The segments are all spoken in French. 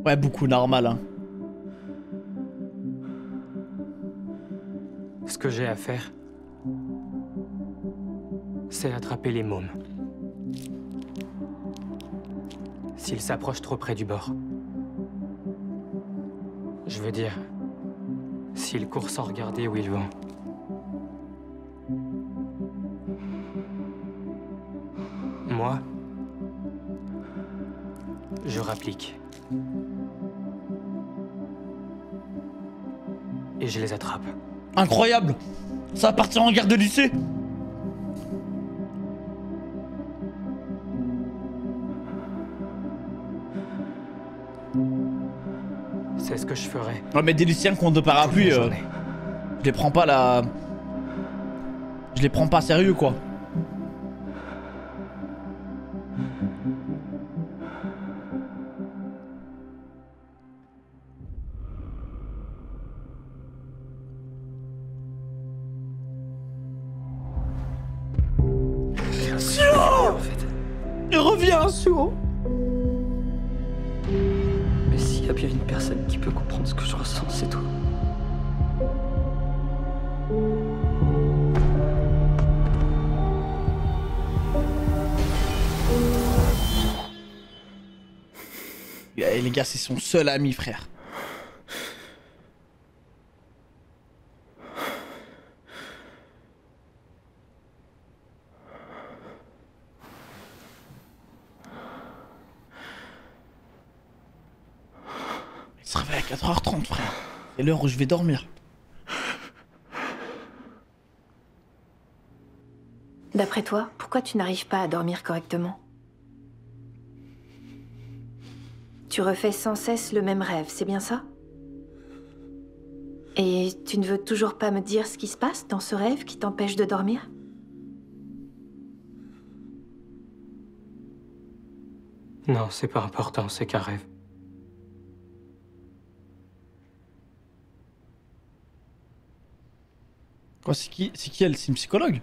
Ouais, beaucoup normal, hein. Ce que j'ai à faire, c'est attraper les mômes. S'ils s'approchent trop près du bord. Je veux dire, s'ils courent sans regarder où ils vont. Moi, je rapplique. Et je les attrape. Incroyable! Ça va partir en guerre de lycée! C'est ce que je ferai. Ouais, mais des lycéens qui ont deux parapluies, je les prends pas là. Je les prends pas sérieux, quoi. Il revient, Suo. Mais s'il y a bien une personne qui peut comprendre ce que je ressens, c'est toi. Et les gars, c'est son seul ami, frère. Il se réveille à 4h30, frère. C'est l'heure où je vais dormir. D'après toi, pourquoi tu n'arrives pas à dormir correctement? Tu refais sans cesse le même rêve, c'est bien ça? Et tu ne veux toujours pas me dire ce qui se passe dans ce rêve qui t'empêche de dormir? Non, c'est pas important, c'est qu'un rêve. Quoi, c'est qui elle? C'est une psychologue?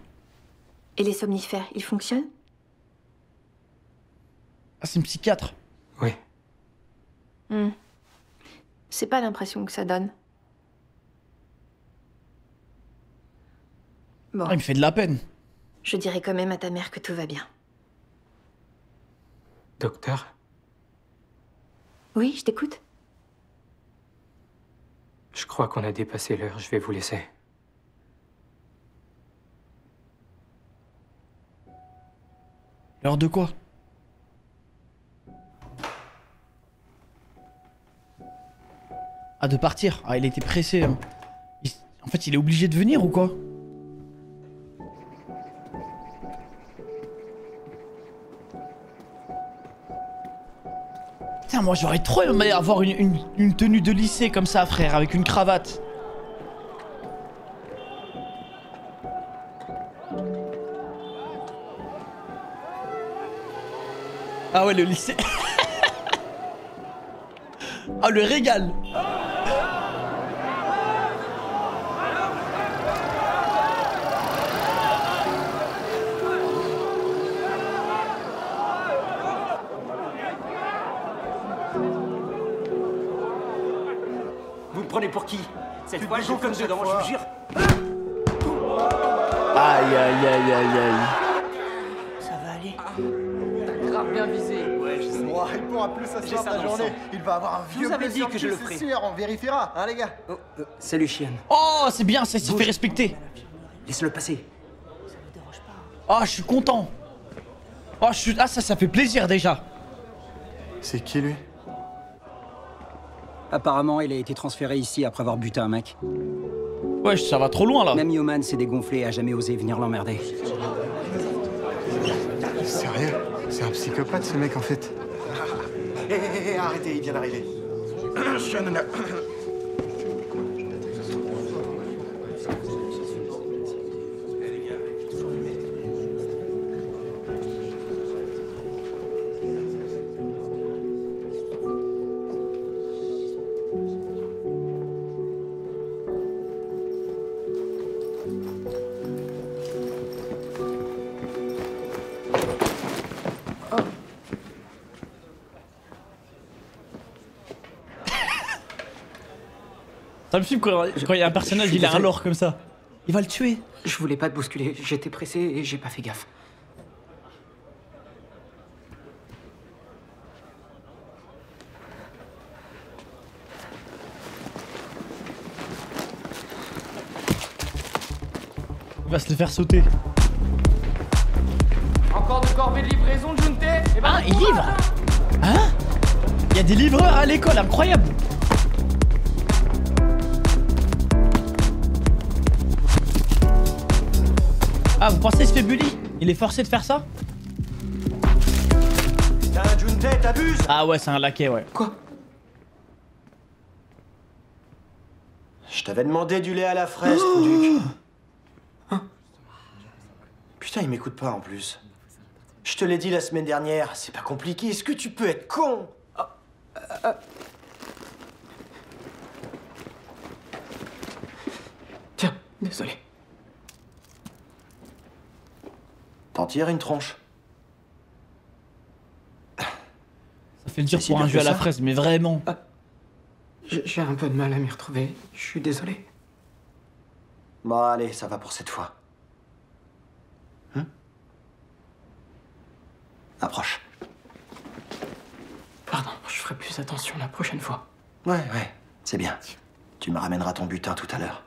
Et les somnifères, ils fonctionnent? Ah, c'est une psychiatre. Oui. C'est pas l'impression que ça donne. Bon, Ah, il me fait de la peine. je dirai quand même à ta mère que tout va bien. Docteur, Oui, je t'écoute. je crois qu'on a dépassé l'heure, je vais vous laisser. L'heure de quoi? Ah, de partir. Ah, il était pressé, hein. En fait, il est obligé de venir ou quoi? Putain, moi j'aurais trop aimé avoir une tenue de lycée comme ça, frère, avec une cravate. Ah ouais, le lycée. Ah, le régal. Vous me prenez pour qui? Cette fois, je vous comme dedans, je vous jure. Aïe, aïe, aïe, aïe, aïe. Ça va aller. T'as grave bien visé. Ouais, je sais. Oh, il pourra plus J'ai s'asseoir ça ta dans le journée. sang. Il va avoir un vieux vous avais dit bleu sur que le je cul, le c'est ferais. sûr, on vérifiera, hein les gars. Oh, salut, chienne. Oh, c'est bien, ça s'est fait respecter. Laisse-le passer. Oh, je suis content. Oh, Ah, ça fait plaisir déjà. C'est qui lui? Apparemment, il a été transféré ici après avoir buté un mec. Ouais, ça va trop loin là. Même Yoman s'est dégonflé et a jamais osé venir l'emmerder. Sérieux? C'est un psychopathe ce mec en fait. Hé, arrêtez, il vient d'arriver. Ça me filme quand il y a un personnage, il a un lore comme ça. Il va le tuer. Je voulais pas te bousculer, j'étais pressé et j'ai pas fait gaffe. Il va se le faire sauter. Encore de corvées de livraison, Junte? Eh ben, Ah, il livre. Hein? Il y a des livreurs à l'école, incroyable. Ah, vous pensez qu'il se fait bully? Il est forcé de faire ça? Putain, Junte, t'abuses! Ah ouais, c'est un laquais, ouais. Quoi? Je t'avais demandé du lait à la fraise, Duc. Putain, il m'écoute pas en plus. Je te l'ai dit la semaine dernière, c'est pas compliqué. Est-ce que tu peux être con? Tiens, désolé. T'en tires une tronche. Ça fait dur C'est si pour un dur jeu que à la ça fraise, mais vraiment. J'ai un peu de mal à m'y retrouver, je suis désolé. Bon, allez, ça va pour cette fois. Approche. Pardon, je ferai plus attention la prochaine fois. Ouais, c'est bien. Tu me ramèneras ton butin tout à l'heure.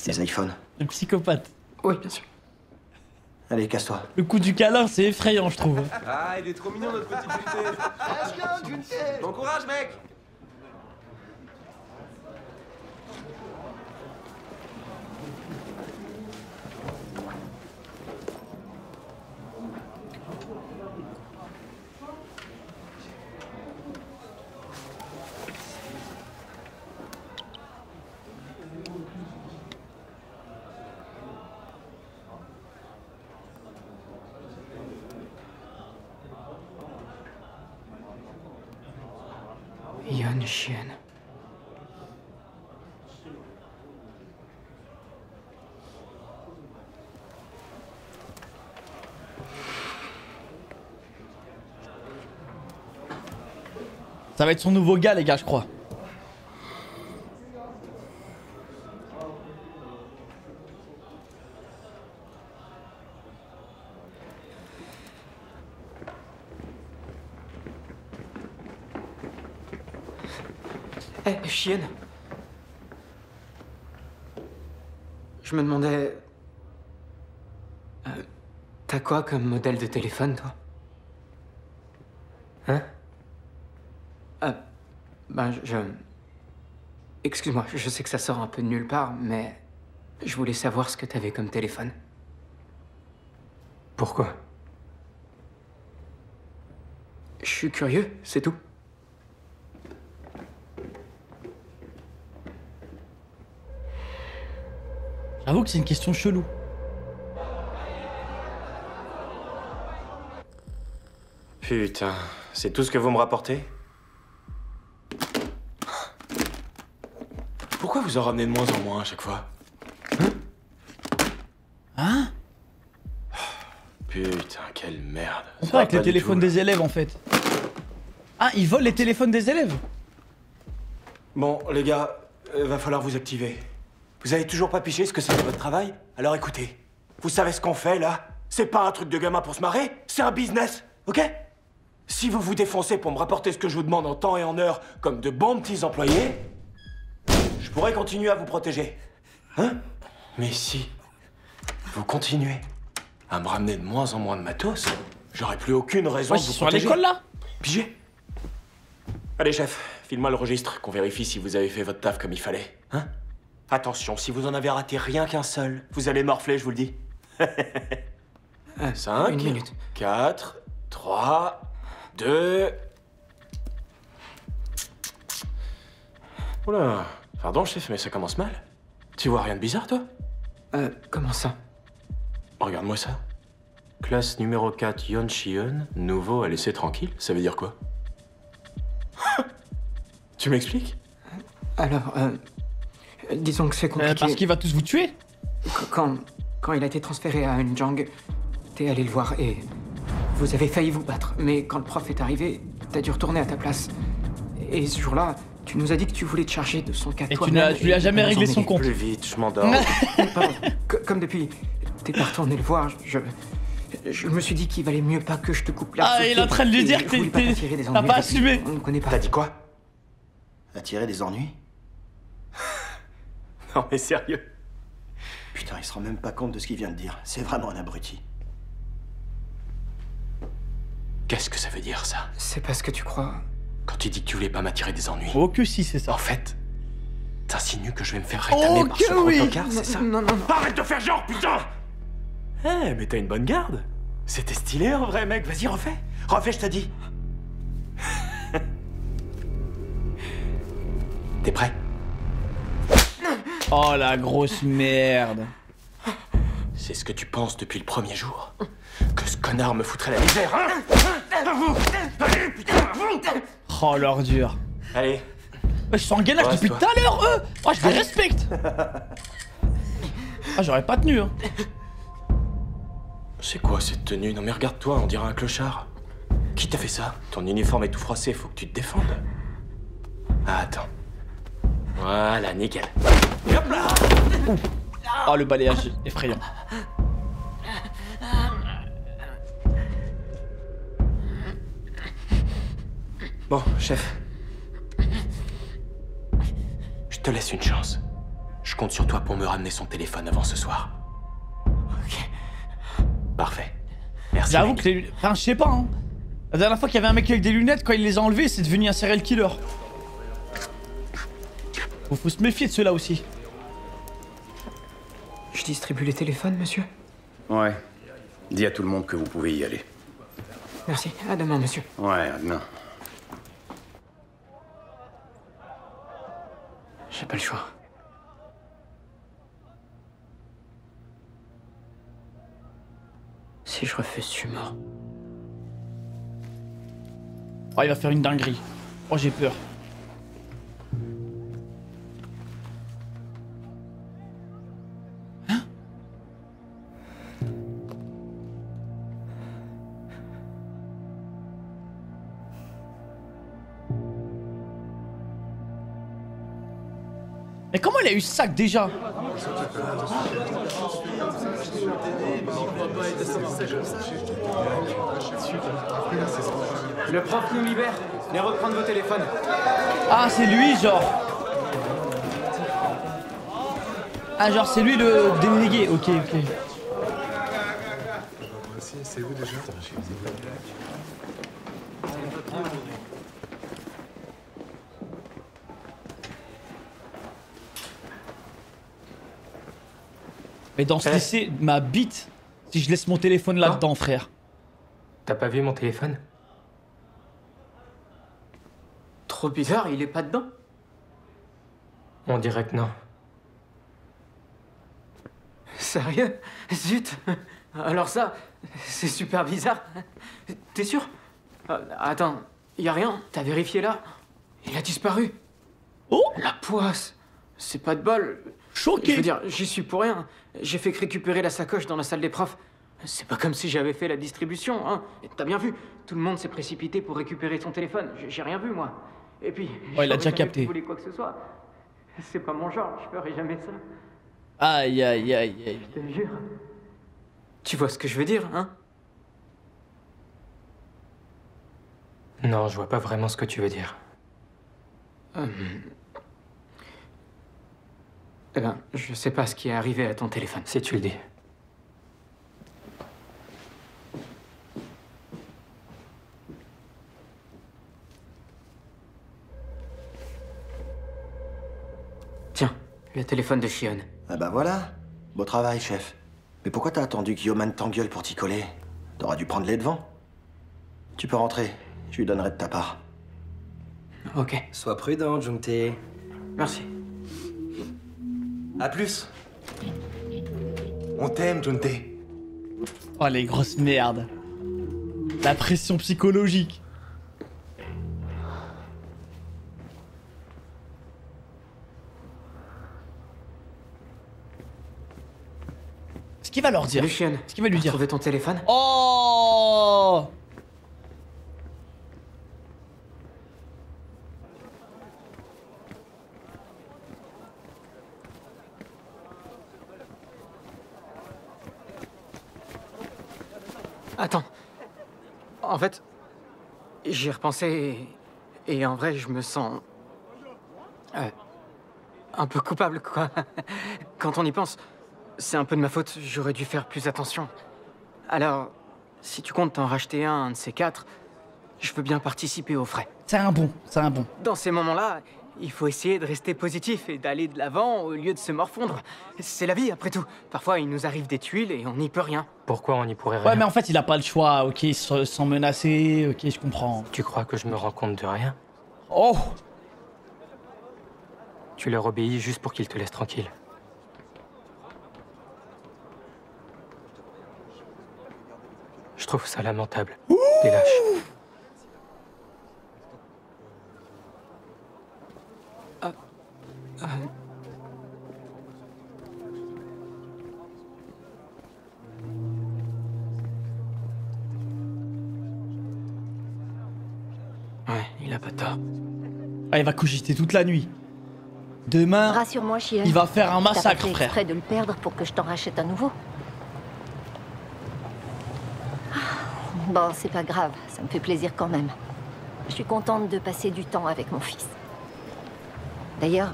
Les iPhones. Le psychopathe. Oui, bien sûr. Allez, casse-toi. Le coup du câlin, c'est effrayant, je trouve. Ah, il est trop mignon notre petit Junte. Bon courage, mec. Yon Chien. Ça va être son nouveau gars, les gars, je crois. Eh, chienne. Je me demandais... T'as quoi comme modèle de téléphone, toi? Hein? Excuse-moi, je sais que ça sort un peu de nulle part, mais... Je voulais savoir ce que t'avais comme téléphone. Pourquoi? Je suis curieux, c'est tout. J'avoue que c'est une question chelou. Putain, c'est tout ce que vous me rapportez? Pourquoi vous en ramenez de moins en moins à chaque fois? Hein? Putain, quelle merde. On Ça fait va avec les pas du téléphones tout. des élèves, en fait. Ah, ils volent les téléphones des élèves? Bon, les gars, va falloir vous activer. Vous avez toujours pas piché ce que c'est votre travail? Alors écoutez, vous savez ce qu'on fait, là? C'est pas un truc de gamin pour se marrer, c'est un business, ok? Si vous vous défoncez pour me rapporter ce que je vous demande en temps et en heure, comme de bons petits employés, je pourrais continuer à vous protéger. Hein? Mais si vous continuez à me ramener de moins en moins de matos, j'aurai plus aucune raison Ouais, de ils vous sont à protéger. l'école, là? Pigé? Allez, chef, file-moi le registre, qu'on vérifie si vous avez fait votre taf comme il fallait. Hein? Attention, si vous en avez raté rien qu'un seul, vous allez morfler, je vous le dis. 5, Une minute. 4, 3, 2... Oula, pardon, chef, mais ça commence mal. Tu vois rien de bizarre, toi? Comment ça? Regarde-moi ça. Classe numéro 4, Yon Shion, nouveau à laisser tranquille. Ça veut dire quoi? Tu m'expliques? Alors, disons que c'est compliqué. Parce qu'il va tous vous tuer? Quand il a été transféré à Unjang, t'es allé le voir et vous avez failli vous battre. Mais quand le prof est arrivé, t'as dû retourner à ta place. Et ce jour-là, Tu nous as dit que tu voulais te charger de son cas Et tu toi-même lui as jamais nous réglé son emmener. compte. Plus vite, je m'endors. Pardon, comme depuis, t'es pas retourné le voir, je me suis dit qu'il valait mieux pas que je te coupe l'herbe Ah, sous le il est pied. en train de lui Et dire je que voulais pas t'attirer des t'as ennuis pas avec lui. assumé. On ne connaît pas. T'as dit quoi? Attirer des ennuis? Non mais sérieux. Putain, il se rend même pas compte de ce qu'il vient de dire. C'est vraiment un abruti. Qu'est-ce que ça veut dire ça? C'est pas ce que tu crois. Quand tu dis que tu voulais pas m'attirer des ennuis. Oh que si, c'est ça. En fait, t'insinues que je vais me faire rétamer par ce oui. gros tocard, c'est ça? Non. Arrête de faire genre, putain! Eh, mais t'as une bonne garde. C'était stylé en vrai, mec. Vas-y, refais. Refais, je te dis. T'es prêt? Oh la grosse merde. C'est ce que tu penses depuis le premier jour? Que ce connard me foutrait la misère, hein? À vous! Allez, putain, à vous! Oh l'ordure. Allez, Ouais, je suis en galère depuis tout Reste-toi. à l'heure, eux. Oh, je les respecte. Ah, j'aurais pas tenu, hein. c'est quoi cette tenue? Non mais regarde-toi, on dirait un clochard. Qui t'a fait ça? Ton uniforme est tout froissé, faut que tu te défendes. Ah, attends. Voilà, nickel. Et hop là! Oh, le balayage effrayant. Bon, chef. Je te laisse une chance. Je compte sur toi pour me ramener son téléphone avant ce soir. Ok. Parfait. Merci. J'avoue mec. que les... Enfin, je sais pas, hein. La dernière fois qu'il y avait un mec avec des lunettes, quand il les a enlevées, c'est devenu un serial killer. Faut se méfier de ceux-là aussi. Je distribue les téléphones, monsieur. Ouais. Dis à tout le monde que vous pouvez y aller. Merci. À demain, monsieur. Ouais, non. J'ai pas le choix. Si je refuse, je suis mort. Oh, il va faire une dinguerie. Oh, j'ai peur. Hein? Mais comment il a eu ce sac déjà? Le prof nous libère. Venez reprendre vos téléphones. Ah, c'est lui, genre. Ah, genre, c'est lui le délégué. Ok, ok. C'est où déjà? Mais dans ce lycée, ma bite, si je laisse mon téléphone là-dedans, frère. T'as pas vu mon téléphone? Trop bizarre, il est pas dedans. On dirait que non. Sérieux? Zut. Alors ça, c'est super bizarre. T'es sûr? Attends, y a rien? T'as vérifié là? Il a disparu. Oh! La poisse. C'est pas de bol. Choqué. Je veux dire, j'y suis pour rien. J'ai fait que récupérer la sacoche dans la salle des profs. C'est pas comme si j'avais fait la distribution, hein. T'as bien vu, tout le monde s'est précipité pour récupérer son téléphone. J'ai rien vu, moi. Et puis... Ouais, il a déjà j'aurais jamais capté. pu voler quoi que ce soit. C'est pas mon genre, je ferais jamais ça. Aïe, aïe, aïe, aïe. Je te jure. Tu vois ce que je veux dire, hein? Non, je vois pas vraiment ce que tu veux dire. Eh ben, je sais pas ce qui est arrivé à ton téléphone. Si tu le dis. Tiens, le téléphone de Shion. Ah bah voilà. Beau travail, chef. Mais pourquoi t'as attendu que Yoman t'engueule pour t'y coller? T'auras dû prendre les devants. Tu peux rentrer. Je lui donnerai de ta part. Ok, Sois prudent, Jungtae. merci. À plus. On t'aime, Junte. Oh, les grosses merdes. La pression psychologique. Ce qu'il va leur dire. Salut Shion. Ce qu'il va lui dire. Trouvé ton téléphone? Oh! Attends. En fait, j'y ai repensé et en vrai, je me sens... un peu coupable, quoi. Quand on y pense, c'est un peu de ma faute. J'aurais dû faire plus attention. Alors, si tu comptes t'en racheter un de ces 4, je veux bien participer aux frais. C'est un bon, c'est un bon. Dans ces moments-là, il faut essayer de rester positif et d'aller de l'avant au lieu de se morfondre. C'est la vie, après tout. Parfois, il nous arrive des tuiles et on n'y peut rien. Pourquoi on n'y pourrait rien? Ouais, mais en fait, il a pas le choix, ok, sans menacer, ok, je comprends. Tu crois que je me rends compte de rien? Oh! Tu leur obéis juste pour qu'ils te laissent tranquille. Je trouve ça lamentable. Des lâches. Ouais, il a pas tort. Ah, il va cogiter toute la nuit. Demain, Rassure-moi, Chien. il va faire un T'as pas massacre, fait frère. exprès de le perdre pour que je t'en rachète un nouveau. Bon, c'est pas grave, ça me fait plaisir quand même. Je suis contente de passer du temps avec mon fils. D'ailleurs,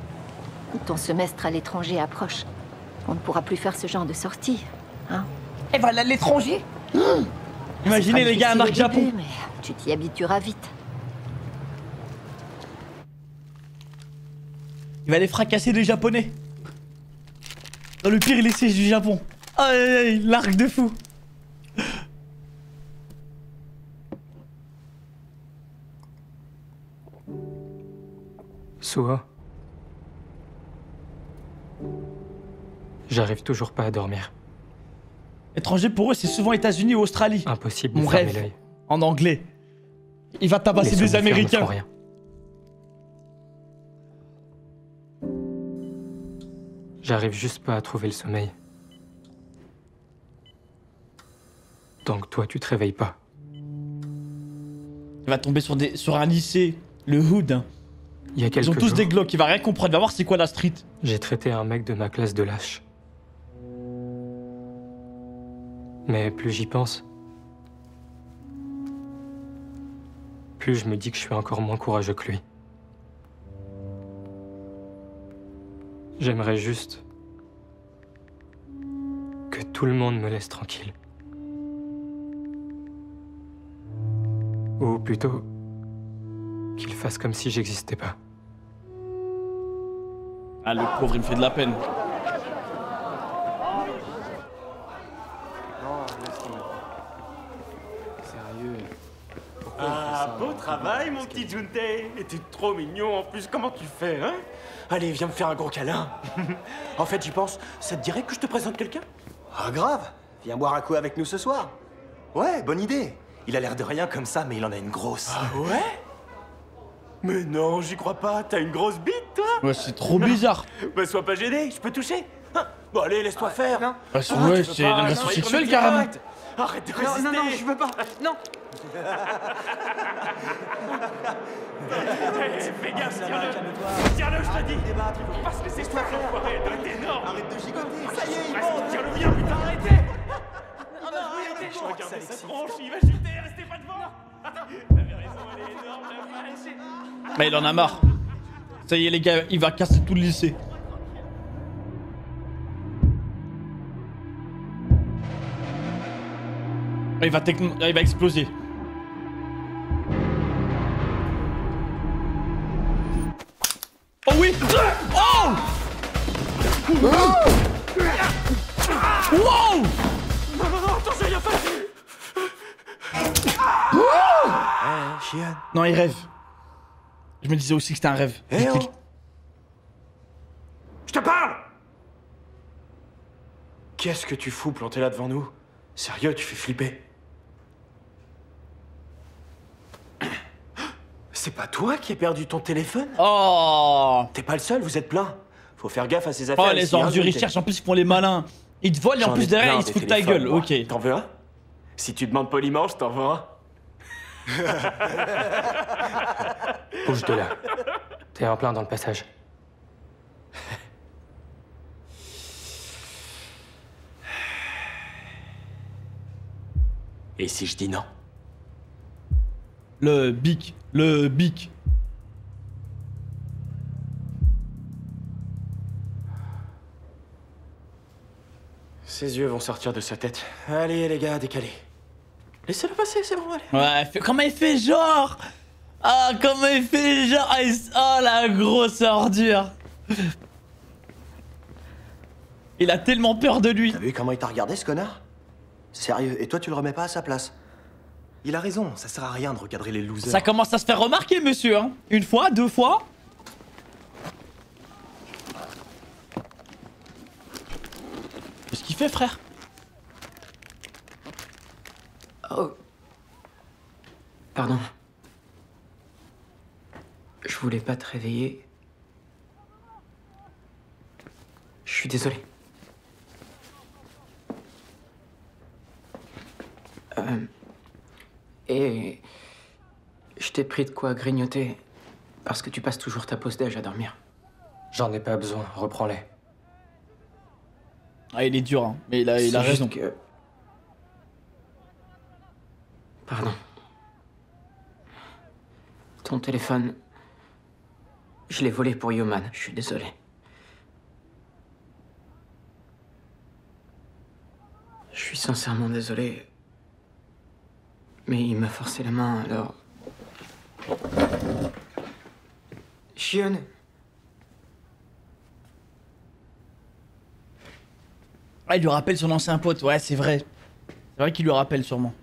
ton semestre à l'étranger approche. On ne pourra plus faire ce genre de sortie, hein? Elle va aller à l'étranger. Imaginez les gars, un arc Japon. Mais tu t'y habitueras vite. Il va aller fracasser les Japonais. Dans le pire, il est siège du Japon. Aïe, aïe, aïe, l'arc de fou. Suo. J'arrive toujours pas à dormir. Étranger pour eux, c'est souvent États-Unis ou Australie. Impossible de Mon fermer rêve. l'œil. En anglais. Il va tabasser Les des somnifères ne Américains. font rien. J'arrive juste pas à trouver le sommeil. Tant que toi, tu te réveilles pas. Il va tomber sur un lycée. Le hood. Hein. Il y a quelques Ils ont tous jours, des glocks. Il va rien comprendre. Il va voir c'est quoi la street. j'ai traité un mec de ma classe de lâche. Mais plus j'y pense, plus je me dis que je suis encore moins courageux que lui. J'aimerais juste que tout le monde me laisse tranquille. Ou plutôt, qu'il fasse comme si j'existais pas. Ah, le pauvre, il me fait de la peine. Ah, beau travail, mon petit Junte. Et t'es trop mignon en plus. Comment tu fais, hein? Allez, viens me faire un gros câlin. En fait, j'y pense. Ça te dirait que je te présente quelqu'un? Ah, grave. Viens boire un coup avec nous ce soir. Ouais, bonne idée. Il a l'air de rien comme ça, mais il en a une grosse. Ah ouais? Mais non, j'y crois pas. T'as une grosse bite, toi? Ouais, c'est trop bizarre. Bah, sois pas gêné. Je peux toucher? Hein? Bon, allez, laisse-toi faire. Non. Ouais, Ah, ouais, tu veux c'est pas, une agression non, il sexuelle, faut carrément. arrête. Arrête de résister. Non, non, non, je veux pas. Non. Fais gaffe, tire-le. Tire-le, je te dis. Faut pas se laisser faire, l'enfoiré. Elle doit être énorme. Arrête de gigoter. Ça y est, il monte. Tire-le bien, putain, arrêtez. Non, non, arrêtez. Je regarde sa tronche. Il va chuter. Restez pas devant. T'avais raison, elle est énorme, la vache. Mais il en a marre. Ça y est, les gars, il va casser tout le lycée. Il va exploser. Oh oui! Oh! Wow! Non, attends, j'ai rien fait. Chien. Non, il rêve. Je me disais aussi que c'était un rêve. Eh oh. Je te parle. Qu'est-ce que tu fous planté là devant nous? Sérieux, tu fais flipper. C'est pas toi qui as perdu ton téléphone? Oh! T'es pas le seul, vous êtes plein. Faut faire gaffe à ces affaires. Oh, les ordures, ils cherchent. En plus, ils font les malins. Ils te volent et en plus, derrière, ils se foutent ta gueule. Ok. T'en veux un? Si tu demandes poliment, je t'en veux un. Bouge de là. T'es en plein dans le passage. Et si je dis non? Le bic. Le bic. Ses yeux vont sortir de sa tête. Allez les gars, décalez. Laissez-le passer, c'est bon, allez. Ouais, comment il fait genre? Ah, comment il fait genre? Oh, la grosse ordure. Il a tellement peur de lui. T'as vu comment il t'a regardé, ce connard? Sérieux, et toi tu le remets pas à sa place? Il a raison, ça sert à rien de recadrer les losers. Ça commence à se faire remarquer, monsieur, hein. Une fois, deux fois. Qu'est-ce qu'il fait, frère? Oh. Pardon. Je voulais pas te réveiller. Je suis désolé. Et je t'ai pris de quoi grignoter parce que tu passes toujours ta pause déj à dormir. J'en ai pas besoin, reprends-les. Ah, il est dur, hein. Mais il a C'est raison. juste que... Pardon. Ton téléphone, je l'ai volé pour Yoman, je suis désolé. Je suis sincèrement désolé. Mais il m'a forcé la main, alors... Chionne. Ah, il lui rappelle son ancien pote. Ouais, c'est vrai. C'est vrai qu'il lui rappelle sûrement.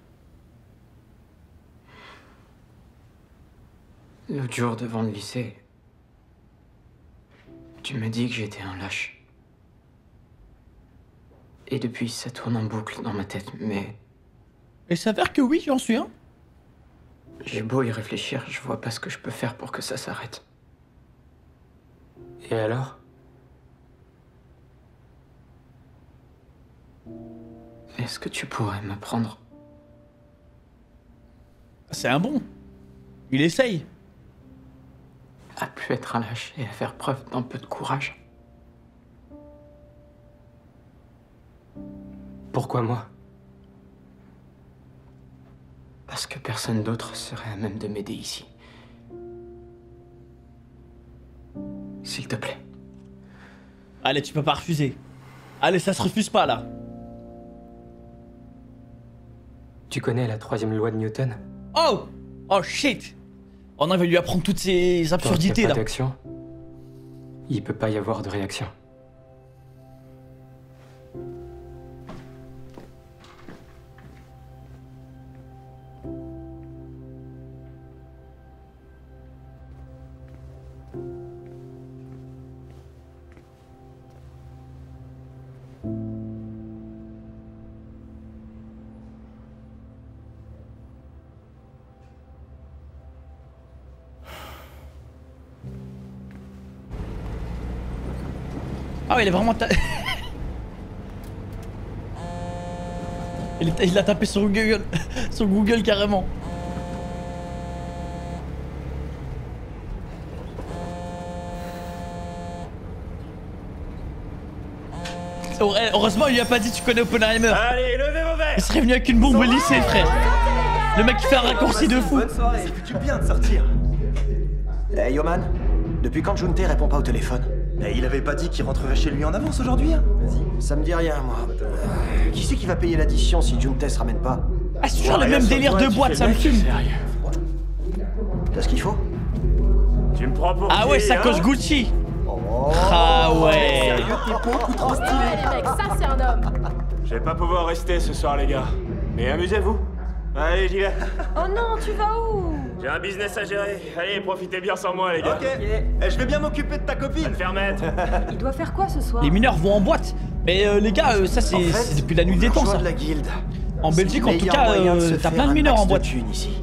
L'autre jour, devant le lycée, tu m'as dit que j'étais un lâche. Et depuis, ça tourne en boucle dans ma tête, mais... Il s'avère que oui, j'en suis un. J'ai beau y réfléchir, je vois pas ce que je peux faire pour que ça s'arrête. Et alors? Est-ce que tu pourrais m'apprendre? C'est un bon. Il essaye. À plus être un lâche et à faire preuve d'un peu de courage. Pourquoi moi? Parce que personne d'autre serait à même de m'aider ici. S'il te plaît. Allez, tu peux pas refuser. Allez, ça se refuse pas là. Tu connais la 3e loi de Newton? Oh! Oh shit! On avait lui apprendre toutes ces absurdités Tant qu'il y a là. pas d'action, il peut pas y avoir de réaction. Ah ouais, il est vraiment... il l'a tapé sur Google. Sur Google carrément. Heureusement, il lui a pas dit tu connais Oppenheimer. Allez, levez vos verres. Il serait venu avec une bombe au lycée, frère. Le mec qui fait un raccourci de fou. Ça fait du bien de sortir. Hey Yoman, depuis quand Junte répond pas au téléphone? Et il avait pas dit qu'il rentrerait chez lui en avance aujourd'hui, hein? Vas-y. Ça me dit rien, moi. Qui c'est qui va payer l'addition si Junte se ramène pas? Ah, c'est toujours le même délire de boîte, ça me fume. T'as ce qu'il faut? Tu me prends pour Ah ouais, qui, ça hein? coche Gucci. Ah ouais. T'es beaucoup trop stylé. Ouais, les mecs, ça c'est un homme. Je vais pas pouvoir rester ce soir, les gars. Mais amusez-vous. Allez, j'y vais. Oh non, tu vas où? J'ai un business à gérer. Allez, profitez bien sans moi, les gars. Ok. Eh, je vais bien m'occuper de ta Va copine. te faire mettre. Il doit faire quoi ce soir? Les mineurs vont en boîte. Mais les gars, ça c'est En fait, depuis la nuit des temps, ça. de la guilde. En Belgique, en tout Meilleur cas, moyen de se t'as faire plein de un mineurs max en de boîte. thunes ici.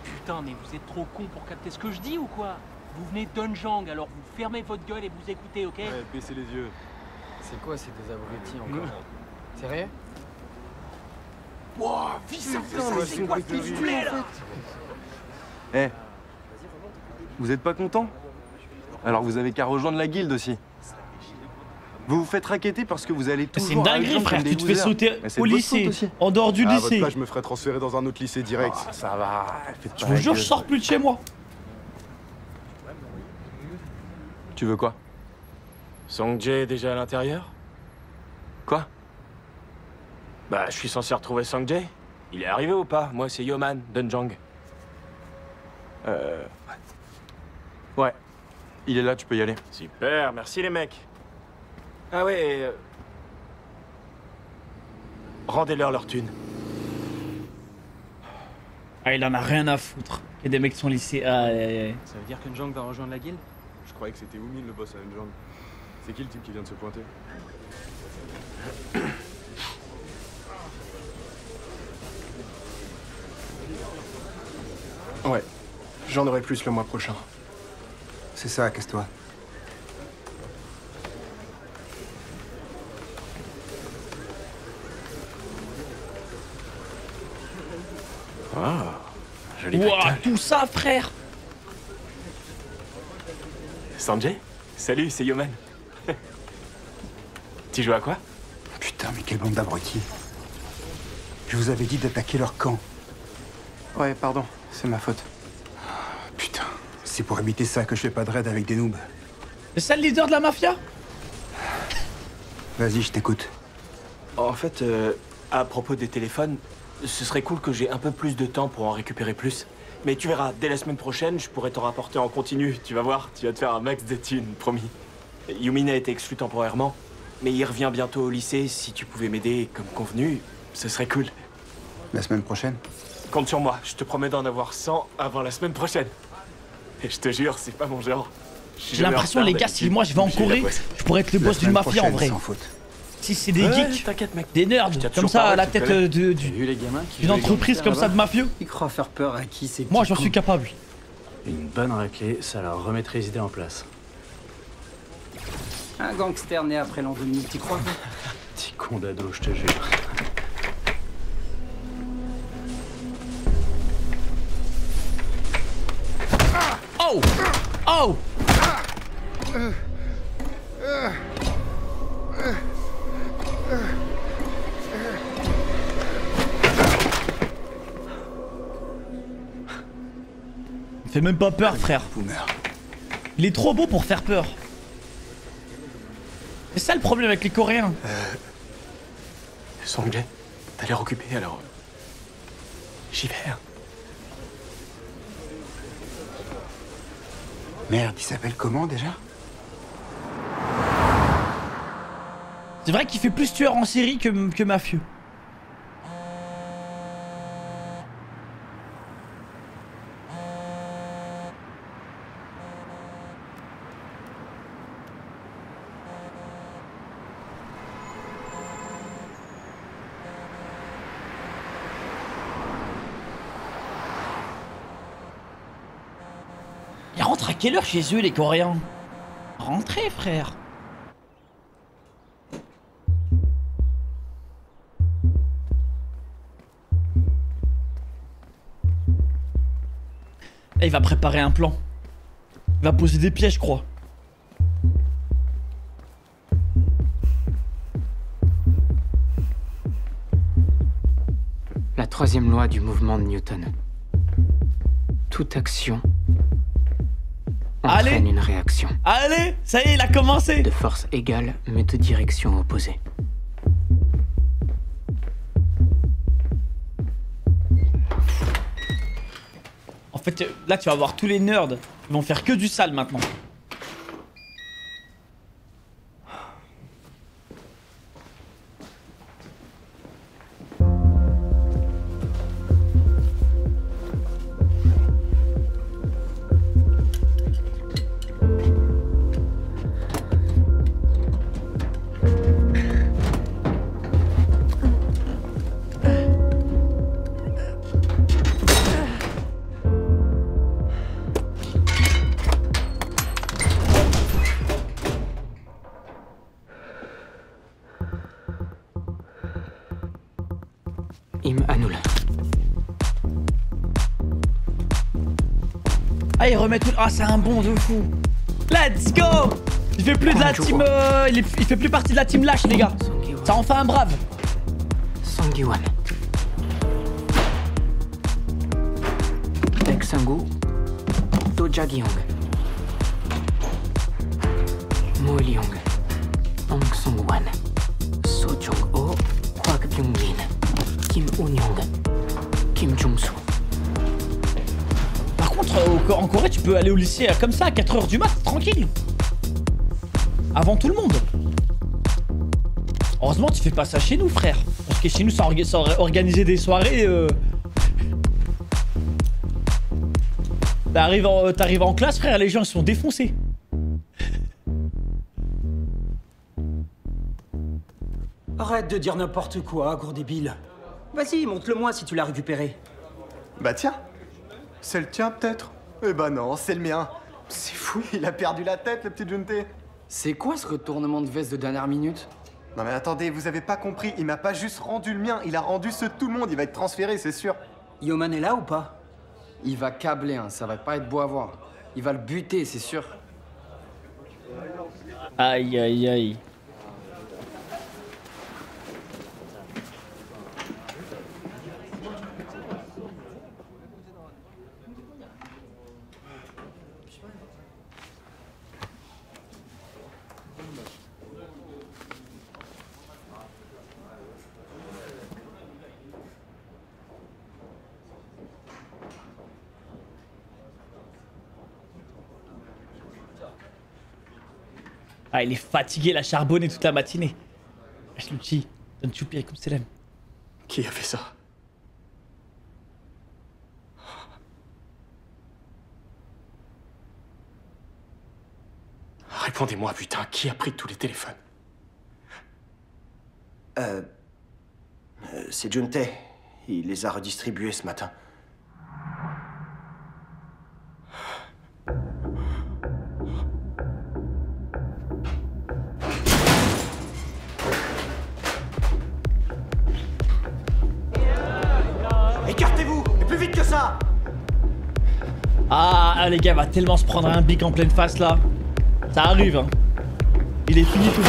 Putain, mais vous êtes trop cons pour capter ce que je dis ou quoi? Vous venez d'Unjang, alors vous fermez votre gueule et vous écoutez, ok? Ouais, baissez les yeux. C'est quoi ces deux abrutis encore? Sérieux? Wouah, vis c'est quoi ce piflet là? Eh. Vous êtes pas content? Alors vous avez qu'à rejoindre la guilde aussi. Vous vous faites raqueter parce que vous allez toujours... C'est une dinguerie, frère. Tu te fais sauter au lycée, en dehors du lycée. À votre place, je me ferais transférer dans un autre lycée direct. Oh, ça va. Je vous jure, je sors plus de chez moi. Tu veux quoi? Song-Jae est déjà à l'intérieur? Quoi? Bah, je suis censé retrouver Song-Jae. Il est arrivé ou pas? Moi, c'est Yeoman, Dunjang. Ouais. Il est là, tu peux y aller. Super, merci les mecs. Ah ouais, rendez-leur leur thune. Ah, il en a rien à foutre. Il y a des mecs qui sont lycées. Ah, Ça veut dire que Njang va rejoindre la guilde? Je croyais que c'était Umin le boss à Njang. C'est qui le type qui vient de se pointer? Ouais, j'en aurai plus le mois prochain. C'est ça, casse-toi. Ah, joli. Ouah, tout ça, frère. Sanjay? Salut, c'est Yeoman. Tu joues à quoi? Putain, mais quelle bande d'abrutis. Je vous avais dit d'attaquer leur camp. Ouais, pardon, c'est ma faute. Putain, c'est pour éviter ça que je fais pas de raid avec des noobs. C'est ça le leader de la mafia? Vas-y, je t'écoute. En fait, à propos des téléphones, ce serait cool que j'ai un peu plus de temps pour en récupérer plus. Mais tu verras, dès la semaine prochaine, je pourrais t'en rapporter en continu. Tu vas voir, tu vas te faire un max de thunes, promis. Yumin a été exclu temporairement, mais il revient bientôt au lycée. Si tu pouvais m'aider comme convenu, ce serait cool. La semaine prochaine? Compte sur moi, je te promets d'en avoir 100 avant la semaine prochaine. Et je te jure, c'est pas mon genre. J'ai l'impression, les gars, si moi je vais en Corée, je pourrais être le boss d'une mafia en vrai. Si c'est des geeks, des nerds, comme ça à la tête d'une entreprise comme ça de mafieux. Ils croient faire peur à qui c'est? Moi j'en suis capable. Une bonne raclée, ça leur remettrait les idées en place. Un gangster né après l'an 2000, t'y crois? Petit con d'ado, je te jure. Oh! Oh! Fais même pas peur, frère. Il est trop beau pour faire peur. C'est ça le problème avec les Coréens. Song-Jae, t'as l'air occupé alors. J'y vais. Merde, il s'appelle comment déjà? C'est vrai qu'il fait plus tueur en série que mafieux. Ils rentrent à quelle heure chez eux les Coréens? Rentrez, frère. Là, il va préparer un plan. Il va poser des pièges, je crois. La troisième loi du mouvement de Newton. Toute action entraîne une réaction. Allez, ça y est, il a commencé. De force égale, mais de direction opposée. En fait, là, tu vas voir tous les nerds. Ils vont faire que du sale maintenant. Ah, il remet tout. Ah, c'est un bond de fou. Let's go! Il fait plus de la team... il fait plus partie de la team lâche, les gars. Ça en fait un brave. Sanggiwan. Baek Sang-woo. Do Ja-kyung. Mo Il-young. Ong Sung-wan. So Jong-ho. Hwak Byung-min. Kim Eun-young. Kim Jung-soo. Par contre, en Corée, tu peux aller au lycée comme ça à 4 h du mat, tranquille. Avant tout le monde. Heureusement, tu fais pas ça chez nous, frère. Parce que chez nous, ça aurait organisé des soirées. T'arrives en classe, frère, les gens ils sont défoncés. Arrête de dire n'importe quoi, gros débile. Vas-y, montre-le-moi si tu l'as récupéré. Bah tiens, c'est le tien peut-être? Eh bah non, c'est le mien. C'est fou, il a perdu la tête, le petit Juntae. C'est quoi ce retournement de veste de dernière minute? Non mais attendez, vous avez pas compris, il m'a pas juste rendu le mien, il a rendu ceux de tout le monde, il va être transféré, c'est sûr. Yeoman est là ou pas? Il va câbler, hein, ça va pas être beau à voir. Il va le buter, c'est sûr. Aïe aïe aïe. Ah, il est fatigué, la charbonnée toute la matinée. Ashluchi, donne choupi comme Selem. Qui a fait ça? Répondez-moi, putain, qui a pris tous les téléphones? C'est Juntae. Il les a redistribués ce matin. Écartez-vous, et plus vite que ça! Ah, les gars, va tellement se prendre un bic en pleine face là. Ça arrive, hein. Il est fini tout.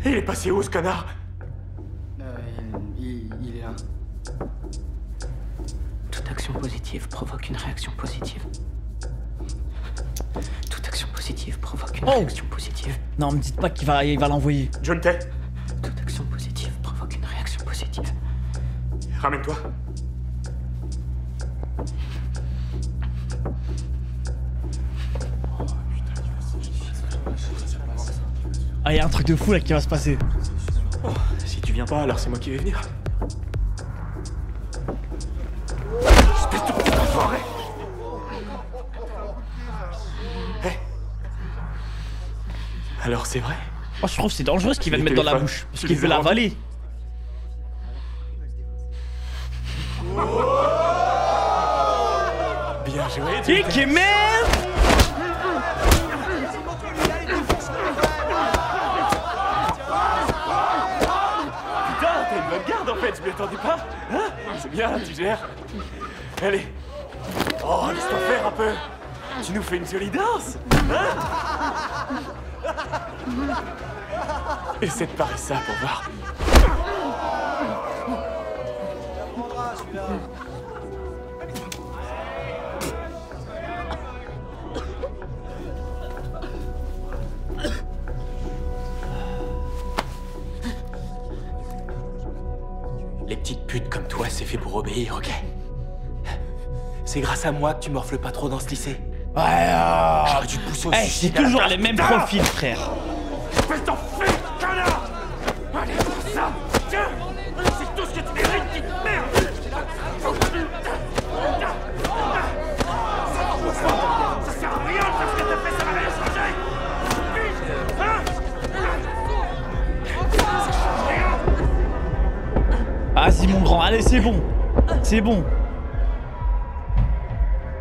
Il est passé où, ce connard? Il est là. Toute action positive provoque une réaction positive. Toute action positive provoque une réaction positive. Non, me dites pas qu'il va l'envoyer. Juntae, Toute action positive provoque une réaction positive. ramène-toi. Ah, il y a un truc de fou là qui va se passer. Oh, si tu viens pas, alors c'est moi qui vais venir. Espèce de petit enfoiré! Hé! Alors c'est vrai? Moi je trouve que c'est dangereux ce qu'il va le mettre dans la bouche. Parce qu'il veut l'avaler. Bien joué, Dick, man! Je m'y attendais pas, hein? C'est bien, tu gères. Allez. Oh, laisse-toi faire un peu. Tu nous fais une jolie danse, hein? Essaie de parer ça pour voir. Les petites putes comme toi, c'est fait pour obéir, ok? C'est grâce à moi que tu morfles pas trop dans ce lycée. Ouais, j'aurais dû te pousser au c'est suicide. toujours les mêmes profils, frère. Espèce d'enfer, connard! Allez, pour ça! Tiens! C'est tout ce que tu mérites, petite merde! Ça sert à rien de faire ce que t'as fait, ça va rien changer! Vas-y mon grand, allez c'est bon. C'est bon.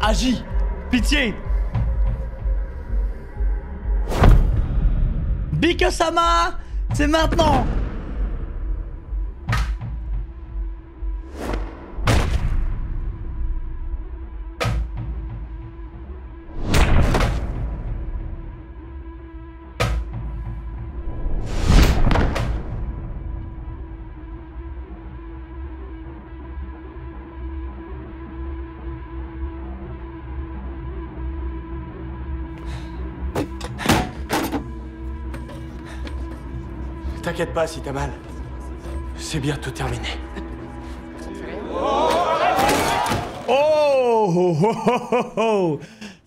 Agis. Pitié. Bika-sama, c'est maintenant. T'inquiète pas si t'as mal. C'est bientôt terminé. Oh, oh, oh, oh, oh.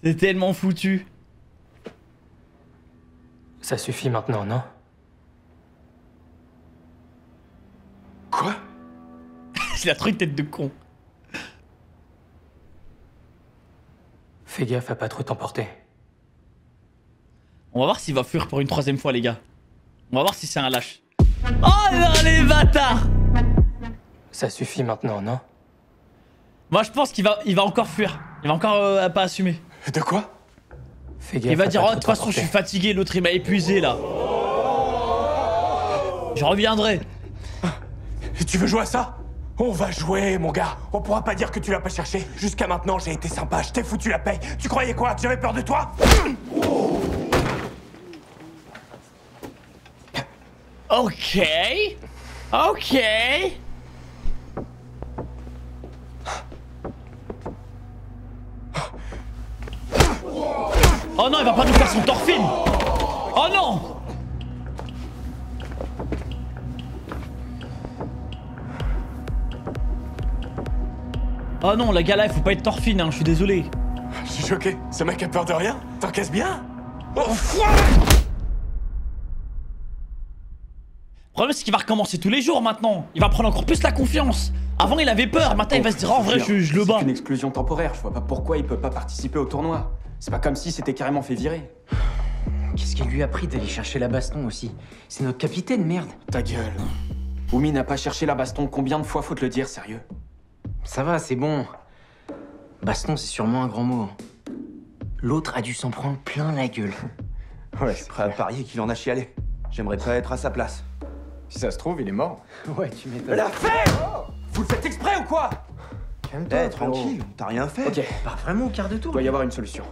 C'est tellement foutu. Ça suffit maintenant, non? Quoi? Il a trop une tête de con. Fais gaffe à pas trop t'emporter. On va voir s'il va fuir pour une 3e fois, les gars. On va voir si c'est un lâche. Oh non, les bâtards! Ça suffit maintenant, non? Moi, je pense qu'il va encore fuir. Il va encore pas assumer. De quoi? Fais gaffe. Il va dire, oh, de toute façon, je suis fatigué, l'autre il m'a épuisé là. Je reviendrai. Tu veux jouer à ça? On va jouer, mon gars. On pourra pas dire que tu l'as pas cherché. Jusqu'à maintenant, j'ai été sympa, je t'ai foutu la paix. Tu croyais quoi? Que j'avais peur de toi? Ok. Ok. Oh non, il va pas nous faire son torfine. Oh non. Oh non, la gars là, il faut pas être torfine, hein, je suis désolé. Je suis choqué. Ce mec a peur de rien? T'encaisses bien? Oh, le problème, c'est qu'il va recommencer tous les jours maintenant. Il va prendre encore plus la confiance. Avant, il avait peur. Maintenant, il va se dire, en vrai, je le bats. C'est une exclusion temporaire. Je vois pas pourquoi il peut pas participer au tournoi. C'est pas comme si c'était carrément fait virer. Qu'est-ce qu'il lui a pris d'aller chercher la baston aussi? C'est notre capitaine, merde. Ta gueule. Oumi n'a pas cherché la baston. Combien de fois faut te le dire, sérieux? Ça va, c'est bon. Baston, c'est sûrement un grand mot. L'autre a dû s'en prendre plein la gueule. Ouais, je suis prêt à parier qu'il en a chialé. J'aimerais pas être à sa place. Si ça se trouve, il est mort. Ouais, tu m'étonnes. La fait! Vous le faites exprès ou quoi? Calme-toi, tranquille, t'as rien fait. Ok. Pas vraiment au quart de tour. Il doit y avoir une solution.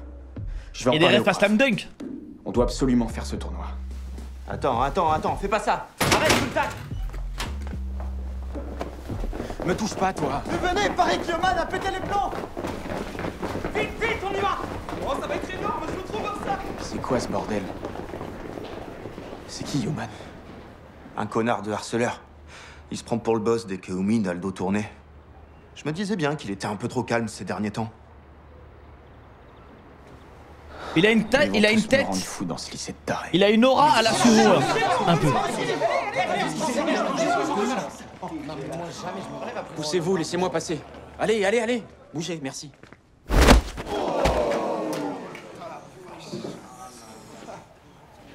Je vais en Et des parler refs à slam dunk. On doit absolument faire ce tournoi. Attends, fais pas ça. Arrête, tout le tac. Me touche pas, toi. Venez, pareil que Yoman a pété les plombs. Vite, on y va. Oh, ça va être énorme, je me trouve comme ça. C'est quoi ce bordel? C'est qui, Yoman? Un connard de harceleur. Il se prend pour le boss dès que Oumi a le dos tourné. Je me disais bien qu'il était un peu trop calme ces derniers temps. Il a une tête, il a une tête. Fou dans ce lycée de taré. Il a une aura à la Suro, un peu. Poussez-vous, laissez-moi passer. Allez, allez, allez. Bougez, merci.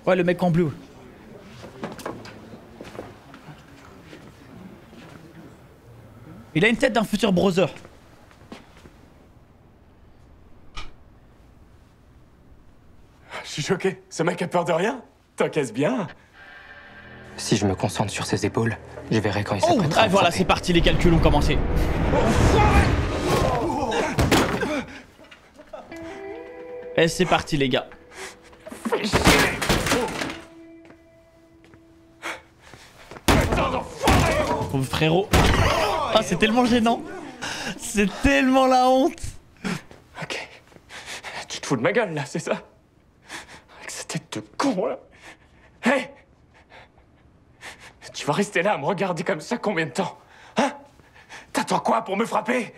Ouais, le mec en bleu. Il a une tête d'un futur browser. Je suis choqué. Ce mec a peur de rien? T'encaisses bien? Si je me concentre sur ses épaules, je verrai quand il Oh, s'apprêtera. ah, voilà, c'est parti, les calculs ont commencé. Et c'est parti, les gars. Oh, frérot. Ah, c'est tellement gênant. C'est tellement la honte. Ok. Tu te fous de ma gueule, là, c'est ça? Avec cette tête de con, là. Hé! Tu vas rester là à me regarder comme ça combien de temps? Hein? T'attends quoi pour me frapper?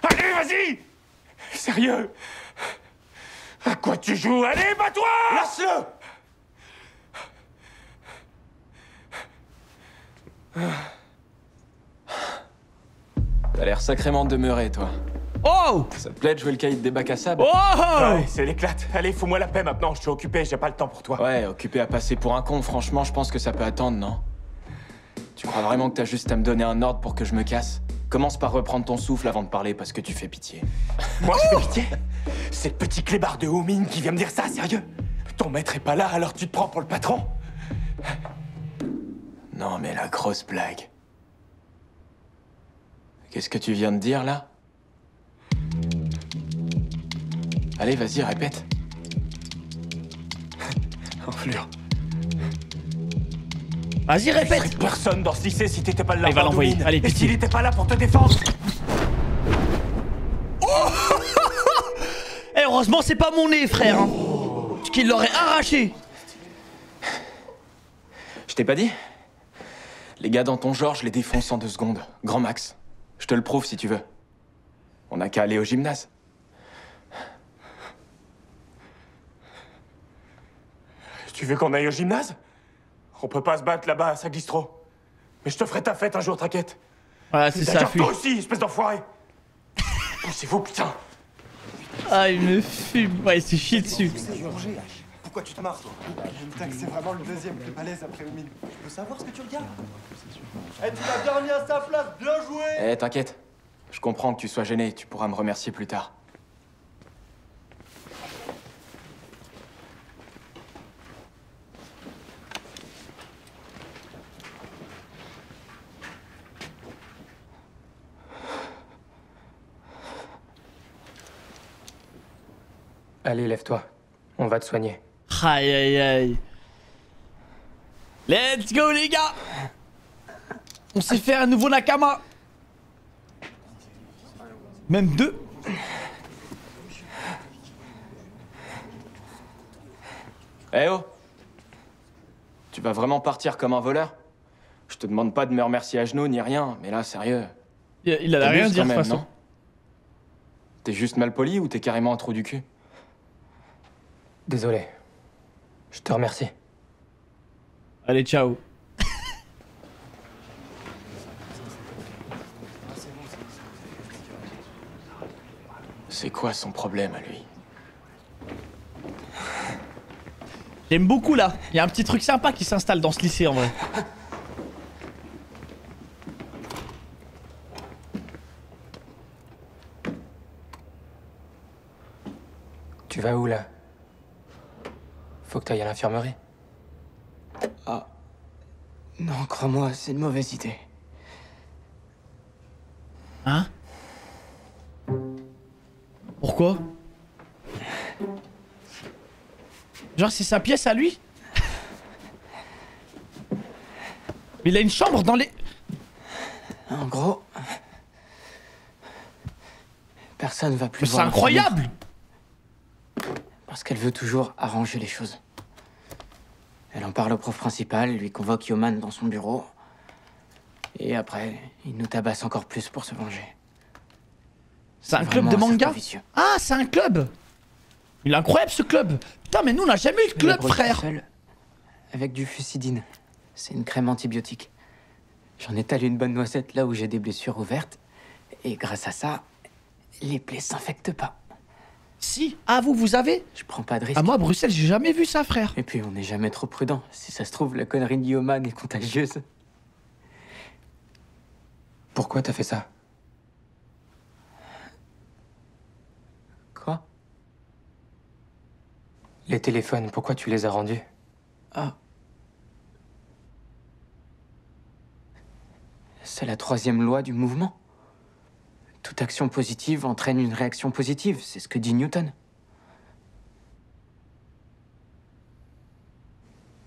Allez, vas-y! Sérieux? À quoi tu joues? Allez, bats-toi! Lâche-le! T'as l'air sacrément demeuré, toi. Oh! Ça te plaît de jouer le caïd des bacs à sable? Oh! Ouais, c'est l'éclate. Allez, fous-moi la paix maintenant, je suis occupé, j'ai pas le temps pour toi. Ouais, occupé à passer pour un con, franchement, je pense que ça peut attendre, non? Tu crois vraiment que t'as juste à me donner un ordre pour que je me casse? Commence par reprendre ton souffle avant de parler parce que tu fais pitié. Moi, je fais pitié? C'est le petit clébard de Homine qui vient me dire ça, sérieux? Ton maître est pas là, alors tu te prends pour le patron? Non, mais la grosse blague. Qu'est-ce que tu viens de dire, là? Allez, vas-y, répète. Enflure. Vas-y, répète. Personne dans ce lycée si t'étais pas là. Il va l'envoyer. Allez, et pitié. s'il était pas là pour te défendre? Oh! Et heureusement, c'est pas mon nez, frère. Hein. Parce qu'il l'aurait arraché. Je t'ai pas dit? Les gars dans ton genre, je les défonce en 2 secondes. Grand max. Je te le prouve si tu veux. On n'a qu'à aller au gymnase. Tu veux qu'on aille au gymnase? On peut pas se battre là-bas, ça glisse trop. Mais je te ferai ta fête un jour, t'inquiète. Voilà, c'est ça, fuit. Toi aussi, espèce d'enfoiré. Poussez-vous, putain. Ah, il me fume. Ouais, il s'est chié dessus. Pourquoi tu te marres, toi? C'est vraiment le deuxième plus balèze après Oumine. Je peux savoir ce que tu regardes? Eh, tu l'as bien mis à sa place, bien joué! Eh, t'inquiète. Je comprends que tu sois gêné, tu pourras me remercier plus tard. Allez, lève-toi. On va te soigner. Aïe aïe aïe. Let's go les gars. On s'est fait un nouveau Nakama. Même 2. Eh oh. Tu vas vraiment partir comme un voleur? Je te demande pas de me remercier à genoux ni rien, mais là, sérieux. Il a rien à dire de toute façon. T'es juste mal poli ou t'es carrément un trou du cul? Désolé. Je te remercie. Allez, ciao. C'est quoi son problème à lui? J'aime beaucoup là. Il y a un petit truc sympa qui s'installe dans ce lycée en vrai. Tu vas où là? Faut que t'ailles à l'infirmerie. Ah. Non, crois-moi, c'est une mauvaise idée. Hein? Pourquoi? Genre c'est sa pièce à lui? Mais il a une chambre dans les... En gros... Personne va plus voir. C'est incroyable! Parce qu'elle veut toujours arranger les choses. Elle en parle au prof principal, lui convoque Yoman dans son bureau. Et après, il nous tabasse encore plus pour se venger. C'est un club de manga? Ah, c'est un club! Il est incroyable ce club! Putain, mais nous on n'a jamais eu de club, frère! Seul, avec du fusidine. C'est une crème antibiotique. J'en ai talé une bonne noisette là où j'ai des blessures ouvertes. Et grâce à ça, les plaies s'infectent pas. Si? Ah, vous avez? Je prends pas de risque. Ah, moi, à Bruxelles, j'ai jamais vu ça, frère. Et puis, on n'est jamais trop prudent. Si ça se trouve, la connerie de Yoman est contagieuse. Pourquoi t'as fait ça? Quoi? Les téléphones, pourquoi tu les as rendus? Ah. C'est la 3e loi du mouvement. Toute action positive entraîne une réaction positive, c'est ce que dit Newton.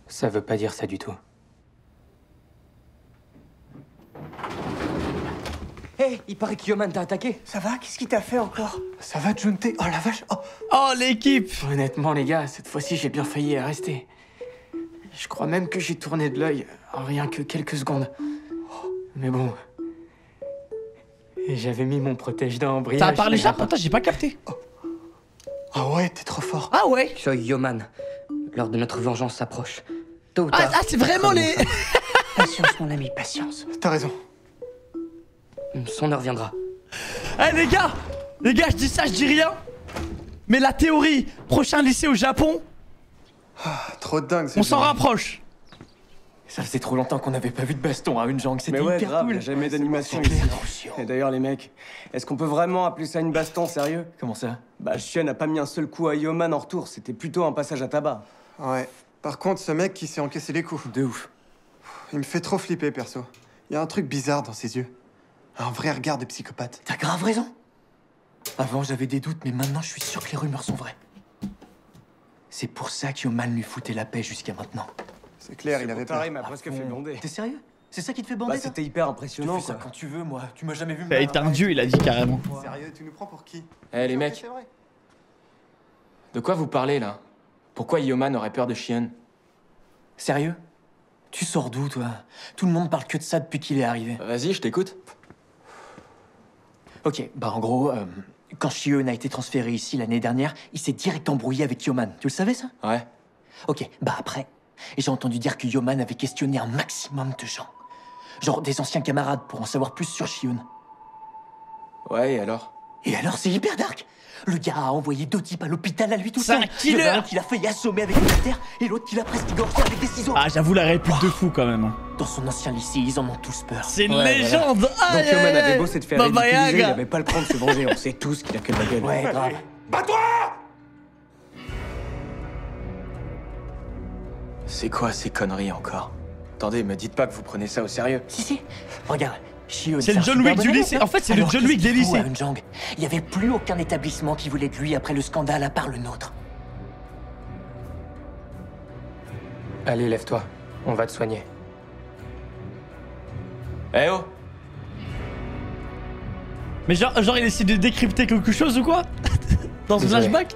Ça veut pas dire ça du tout. Hé, il paraît que Yoman t'a attaqué. Ça va? Qu'est-ce qu'il t'a fait encore? Ça va, Junte? Oh la vache! Oh, l'équipe! Honnêtement, les gars, cette fois-ci, j'ai bien failli y rester. Je crois même que j'ai tourné de l'œil en rien que quelques secondes. Mais bon... Et j'avais mis mon protège-dents en brillage. Ça a parlé japonais, pourtant j'ai pas capté. Ah ouais, t'es trop fort. Ah ouais? Soy Yoman. L'heure de notre vengeance s'approche. Tôt ou Ah, tard. c'est vraiment les... Patience, mon ami, patience. T'as raison. Son heure viendra. Eh les gars, je dis ça, je dis rien. Mais la théorie, prochain lycée au Japon... Ah, trop dingue. On s'en rapproche. Ça faisait trop longtemps qu'on n'avait pas vu de baston à une jambe, c'était hyper hyper cool. cool. Jamais d'animation ici. Et d'ailleurs, les mecs, est-ce qu'on peut vraiment appeler ça une baston, sérieux? Comment ça? Bah, Chien n'a pas mis un seul coup à Yoman en retour, c'était plutôt un passage à tabac. Ouais. Par contre, ce mec qui s'est encaissé les coups. De ouf. Il me fait trop flipper, perso. Il y a un truc bizarre dans ses yeux. Un vrai regard de psychopathe. T'as grave raison. Avant, j'avais des doutes, mais maintenant, je suis sûr que les rumeurs sont vraies. C'est pour ça qu'Yoman lui foutait la paix jusqu'à maintenant. C'est clair, il avait peur. Il m'a presque fait bander. T'es sérieux? C'est ça qui te fait bander? Bah, c'était hyper impressionnant. Tu fais ça quand tu veux, moi. Tu m'as jamais vu me Il est un dieu, il a dit carrément. Sérieux, tu nous prends pour qui? Eh les mecs, de quoi vous parlez là? Pourquoi Yoman aurait peur de Shion? Sérieux? Tu sors d'où, toi? Tout le monde parle que de ça depuis qu'il est arrivé. Vas-y, je t'écoute. Ok, bah en gros, quand Shion a été transféré ici l'année dernière, il s'est direct embrouillé avec Yoman. Tu le savais, ça? Ouais. Ok, bah après, j'ai entendu dire que Yoman avait questionné un maximum de gens. Genre des anciens camarades pour en savoir plus sur Shion. Ouais, et alors? Et alors, c'est hyper dark. Le gars a envoyé 2 types à l'hôpital à lui tout seul. C'est un killer. Il y en a un qui l'a failli assommer avec une terre et l'autre qui l'a presque égorgé avec des ciseaux. Ah, j'avoue la réplique de fou quand même. Dans son ancien lycée, ils en ont tous peur. C'est une légende. Donc Yoman avait beau s'être fait Baba ridiculiser, il Yaga. avait pas le temps de se venger. On sait tous qu'il a que de la gueule. Ouais, grave. Bats-toi! C'est quoi ces conneries encore? Attendez, me dites pas que vous prenez ça au sérieux. Si. Regarde. Shion, C'est le John Wick du lycée. En fait, c'est le John Wick des lycées. Il y avait plus aucun établissement qui voulait de lui après le scandale à part le nôtre. Allez, lève-toi. On va te soigner. Eh oh! Mais genre il essaie de décrypter quelque chose ou quoi? Dans ce Désolé. flashback?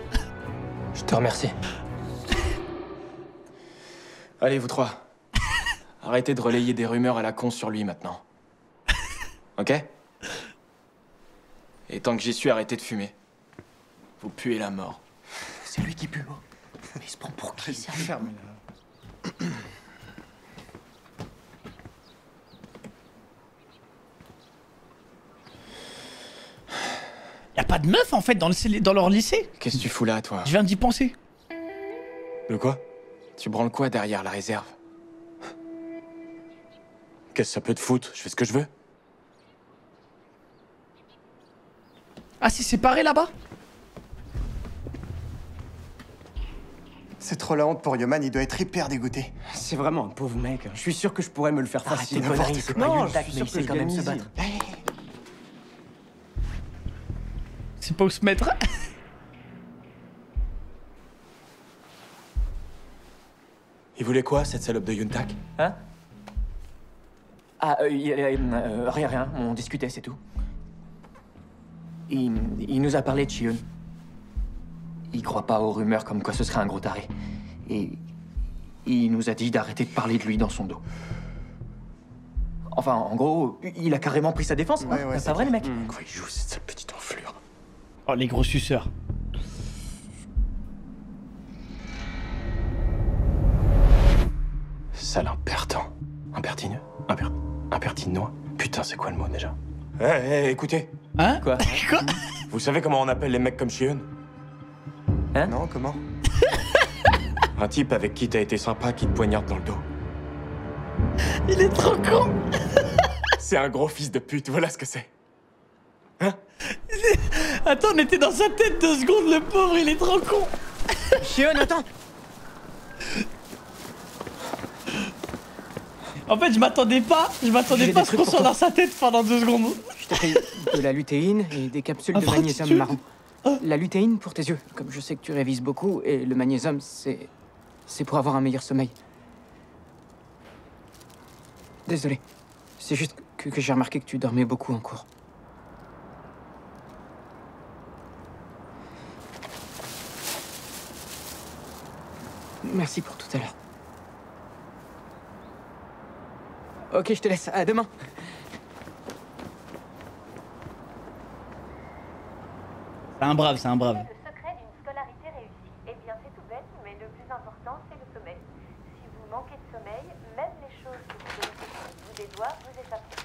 Je te remercie. Allez, vous trois. Arrêtez de relayer des rumeurs à la con sur lui maintenant. Ok? Et tant que j'y suis, arrêtez de fumer. Vous puez la mort. C'est lui qui pue, moi. Mais il se prend pour qui, sérieux? Y'a pas de meuf en fait dans leur lycée? Qu'est-ce que tu fous là, toi? Je viens d'y penser. De quoi? Tu branles quoi derrière la réserve? Qu'est-ce que ça peut te foutre? Je fais ce que je veux. Ah, c'est séparé là-bas? C'est trop la honte pour Yoman, il doit être hyper dégoûté. C'est vraiment un pauvre mec. Je suis sûr que je pourrais me le faire Arrête tes facile. conneries, c'est pas Non, une je tac, suis mais sûr il que sait je quand même gagne se easy. battre. C'est pas où se mettre. Il voulait quoi, cette salope de Yuntak? Hein? Ah, rien, on discutait, c'est tout. Il nous a parlé de Shion. Il croit pas aux rumeurs comme quoi ce serait un gros taré. Et il nous a dit d'arrêter de parler de lui dans son dos. Enfin, en gros, il a carrément pris sa défense, hein. C'est pas vrai, les mecs? Quoi, il joue cette sale petite enflure? Oh, les gros suceurs. Sale impertinent. Impertinent? Impertinent? Putain, c'est quoi le mot déjà? Eh, écoutez. Hein? Quoi? Vous savez comment on appelle les mecs comme Shion? Hein? Non, comment? Un type avec qui t'as été sympa qui te poignarde dans le dos. Il est trop con. C'est un gros fils de pute, voilà ce que c'est. Hein? Attends, on était dans sa tête 2 secondes, le pauvre, il est trop con. Shion, attends. En fait, je m'attendais pas à ce qu'on soit dans sa tête pendant 2 secondes. Je t'ai pris de la lutéine et des capsules de magnésium marron. La lutéine pour tes yeux, comme je sais que tu révises beaucoup, et le magnésium, c'est pour avoir un meilleur sommeil. Désolé. C'est juste que j'ai remarqué que tu dormais beaucoup en cours. Merci pour tout à l'heure. Ok, je te laisse. À demain. C'est un brave, c'est un brave. Le secret d'une scolarité réussie. Eh bien, c'est tout bête, mais le plus important, c'est le sommeil. Si vous manquez de sommeil, même les choses que vous connaissez sur le bout des doigts vous échapperont.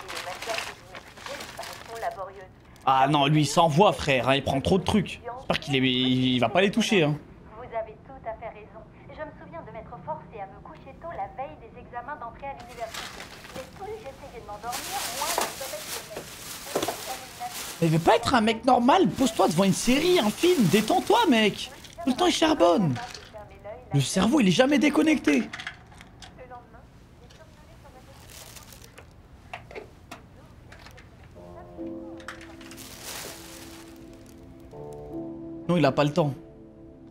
Et les matières que vous maîtrisez vous paraîtront laborieuses. Ah non, lui il s'envoie, frère, hein, il prend trop de trucs. J'espère il va pas les toucher, hein. Vous avez tout à fait raison. Je me souviens de m'être forcée à me coucher tôt la veille des examens d'entrée à l'université. Mais plus j'essayais de m'endormir, moins le sommeil venait. Mais il veut pas être un mec normal, pose-toi devant une série, un film, détends-toi mec. Tout le temps il charbonne. Le cerveau il est jamais déconnecté. Non, il a pas le temps.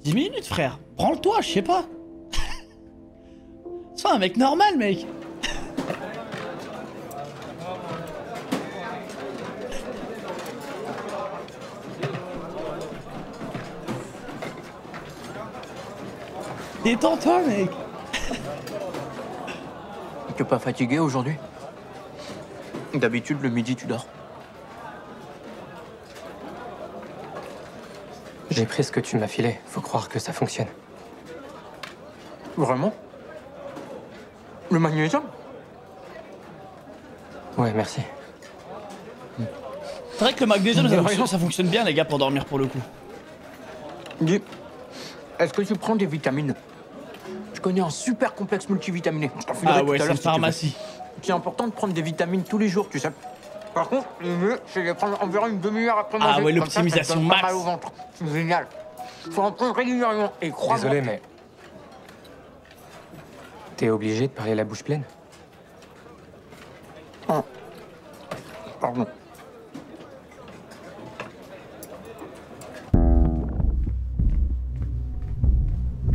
10 minutes, frère. Branle-toi, je sais pas. Sois un mec normal, mec. Détends-toi, mec. T'es pas fatigué aujourd'hui? D'habitude, le midi, tu dors. J'ai pris ce que tu m'as filé. Faut croire que ça fonctionne. Vraiment? Le magnésium? Ouais, merci. C'est vrai que le magnésium, ça fonctionne bien, les gars, pour dormir pour le coup. Dis, est-ce que tu prends des vitamines? Je connais un super complexe multivitaminé. Ah ouais, c'est une pharmacie. C'est important de prendre des vitamines tous les jours, tu sais. Par contre, le mieux, c'est de les prendre environ une demi-heure après manger. Ah ouais, l'optimisation max. Mal au ventre. C'est génial. Faut en prendre régulièrement et crois-moi. Désolé, mais... T'es obligé de parler la bouche pleine? Oh. Pardon.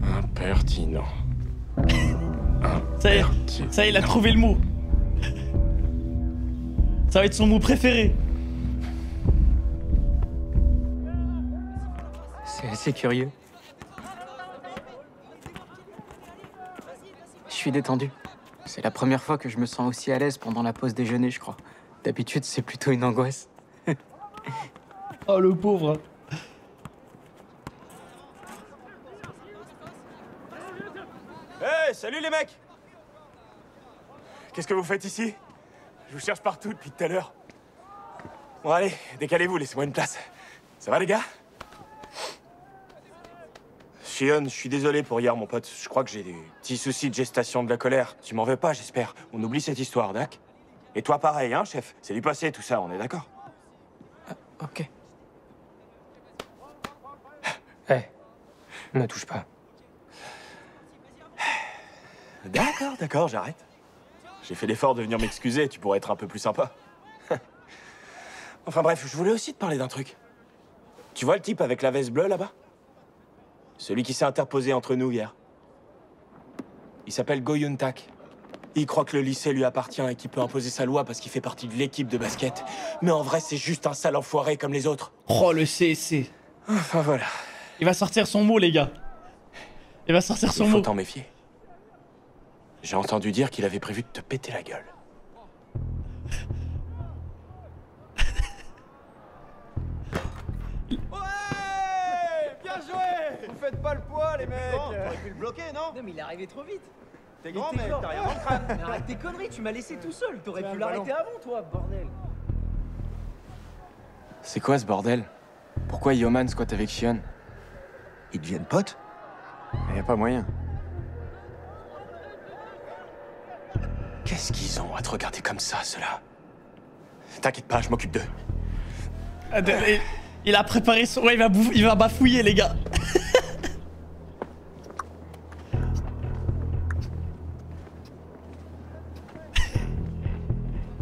Impertinent. Ça y est, il a trouvé le mot. Ça va être son mot préféré. C'est assez curieux. Je suis détendu. C'est la première fois que je me sens aussi à l'aise pendant la pause déjeuner, je crois. D'habitude, c'est plutôt une angoisse. Oh, le pauvre. Hey, salut les mecs! Qu'est-ce que vous faites ici? Je vous cherche partout depuis tout à l'heure. Bon allez, décalez-vous, laissez-moi une place. Ça va les gars? Shion, je suis désolé pour hier mon pote. Je crois que j'ai des petits soucis de gestation de la colère. Tu m'en veux pas, j'espère. On oublie cette histoire, d'ac? Et toi pareil, hein, chef? C'est du passé tout ça, on est d'accord? Ok. Hé, ne touche pas. D'accord, j'arrête. J'ai fait l'effort de venir m'excuser, tu pourrais être un peu plus sympa. Enfin bref, je voulais aussi te parler d'un truc. Tu vois le type avec la veste bleue là-bas? Celui qui s'est interposé entre nous hier. Il s'appelle Go Yun-tak. Il croit que le lycée lui appartient et qu'il peut imposer sa loi parce qu'il fait partie de l'équipe de basket. Mais en vrai, c'est juste un sale enfoiré comme les autres. Oh, le CSC. Enfin voilà. Il va sortir son mot, les gars. Il va sortir son mot. Il faut t'en méfier. J'ai entendu dire qu'il avait prévu de te péter la gueule. Ouais! Bien joué! Vous faites pas le poids, les mecs! T'aurais pu le bloquer, non? Non, mais il est arrivé trop vite. T'es grand, mais t'as rien dans le crâne. Mais arrête tes conneries, tu m'as laissé tout seul. T'aurais pu l'arrêter avant, toi, bordel. C'est quoi ce bordel? Pourquoi Yoman squatte avec Shion? Ils deviennent potes? Y a pas moyen. Qu'est-ce qu'ils ont à te regarder comme ça, ceux-là? T'inquiète pas, je m'occupe d'eux. Il a préparé son... Ouais, il va bafouiller, les gars.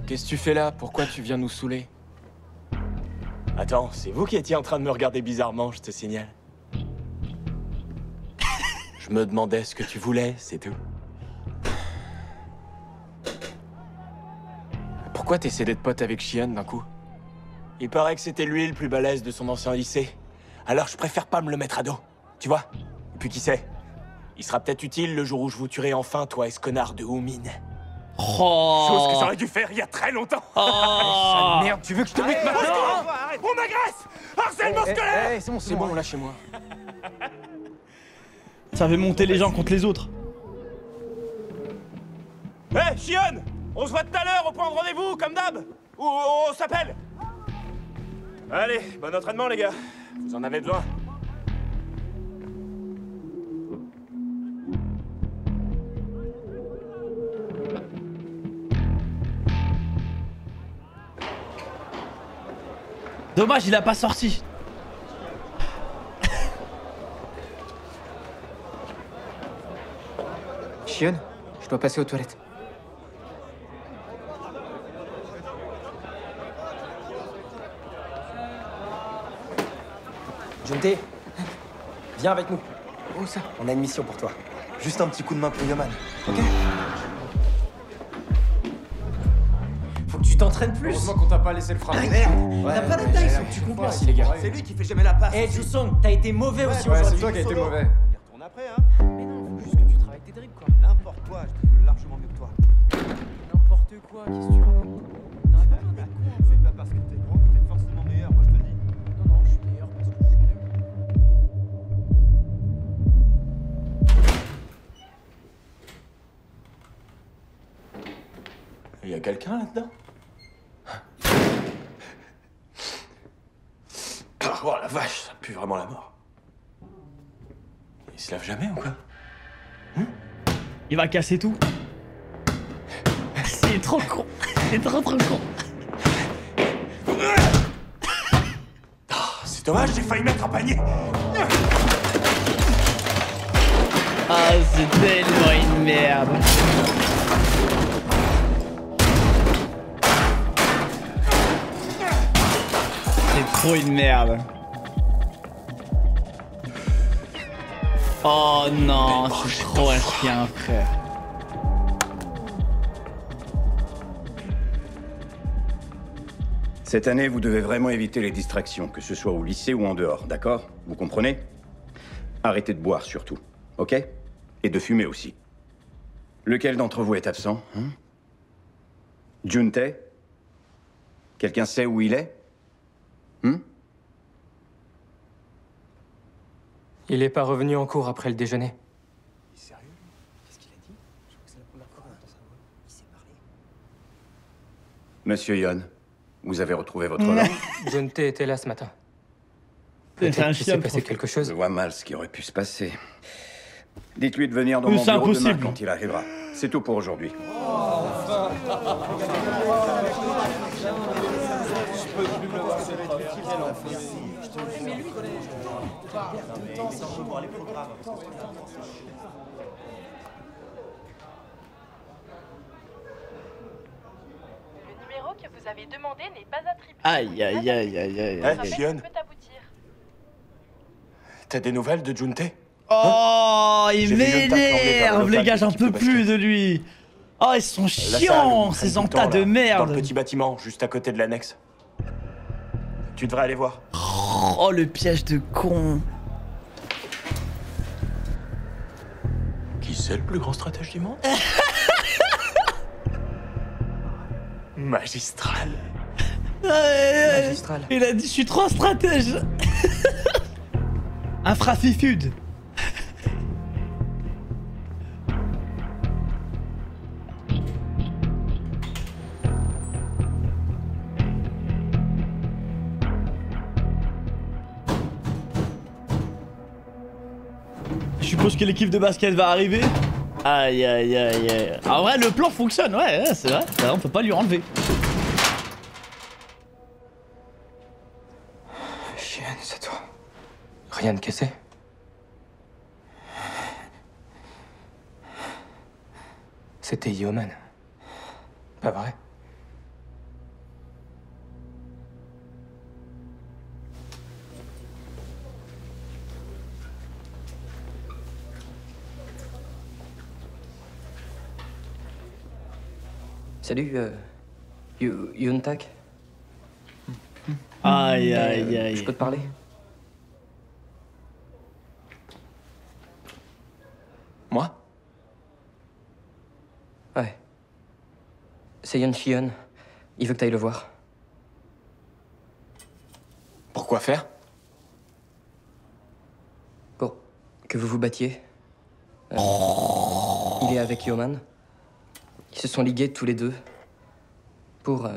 Qu'est-ce que tu fais là? Pourquoi tu viens nous saouler? Attends, c'est vous qui étiez en train de me regarder bizarrement, je te signale. Je me demandais ce que tu voulais, c'est tout. Pourquoi t'essaies d'être pote avec Shion d'un coup? Il paraît que c'était lui le plus balèze de son ancien lycée. Alors je préfère pas me le mettre à dos, tu vois? Et puis qui sait? Il sera peut-être utile le jour où je vous tuerai enfin, toi et ce connard de Hoomin. Oh. Chose que j'aurais dû faire il y a très longtemps. Oh. Merde, tu veux que je te mette maintenant? On m'agresse! Harcèlement scolaire! C'est bon, lâchez-moi. Ça fait monter les gens contre les autres. Hé, Shion! On se voit tout à l'heure au point de rendez-vous, comme d'hab! Ou on s'appelle! Allez, bon entraînement les gars. Vous en avez besoin. Dommage, il a pas sorti. Shion, je dois passer aux toilettes. Junte, viens avec nous. Où ça? On a une mission pour toi. Juste un petit coup de main pour Yoman, ok? Faut que tu t'entraînes plus. Heureusement qu'on t'a pas laissé le frapper. Merde, t'as pas la taille, faut que tu comprennes. Merci les gars. C'est lui qui fait jamais la passe. Eh, Jusong, t'as été mauvais aussi Ouais, aujourd'hui. c'est toi qui as été mauvais. On y retourne après, hein. Mais non, faut juste que tu travailles tes dribbles, quoi. N'importe quoi, je dribble largement mieux que toi. de quoi? Qu'est-ce que tu racontes? C'est pas parce que t'es grand que t'es forcément meilleur, moi je te le dis. Non, je suis meilleur parce que je suis mieux. Il y a quelqu'un là-dedans? Oh la vache, ça pue vraiment la mort. Il se lave jamais ou quoi? Il va casser tout. C'est trop con. C'est trop con. Oh, c'est dommage, j'ai failli mettre un panier. Ah, c'est tellement une merde. C'est trop une merde. Oh non, c'est trop un chien, frère. Cette année, vous devez vraiment éviter les distractions, que ce soit au lycée ou en dehors, d'accord? Vous comprenez? Arrêtez de boire surtout, ok? Et de fumer aussi. Lequel d'entre vous est absent, hein? Juntae? Quelqu'un sait où il est? Il est pas revenu en cours après le déjeuner. Sérieux? Qu'est-ce qu'il a dit? Je crois que c'est la première fois qu'on entend sa voix. Il s'est parlé. Monsieur Yon, vous avez retrouvé votre langue? Juntae était là ce matin. C'est un Peut-être qu'il chien. s'est passé quelque chose. Je vois mal ce qui aurait pu se passer. Dites-lui de venir dans mon bureau demain quand il arrivera. C'est tout pour aujourd'hui. Le numéro que vous avez demandé n'est pas attribué. Aïe, aïe, aïe, aïe, aïe. Eh, Fion, t'as des nouvelles de Juntae? Oh, il J'ai vu Yontak l'emmener vers m'énerve, le les local gars, de j'en l'équipe de peux plus de lui. Oh, ils sont La chiants, salle, ces tout le temps, entas de là, merde. Dans le petit bâtiment, juste à côté de l'annexe. Tu devrais aller voir. Oh, le piège de con. Qui c'est le plus grand stratège du monde? Magistral. Magistral. Il a dit, je suis trop stratège. Infrafifude. Je suppose que l'équipe de basket va arriver. Aïe aïe aïe aïe. En vrai, le plan fonctionne, ouais, c'est vrai. Ça, on peut pas lui enlever. Chien, c'est toi. Rien de cassé? C'était Yeoman. Pas vrai? Salut, Yontak. Aïe aïe aïe. Je peux te parler? Moi? Ouais. C'est Yon Shion. Il veut que t'ailles le voir. Pourquoi faire? Pour que vous vous battiez. Il est avec Yeoman. Ils se sont ligués tous les deux. Pour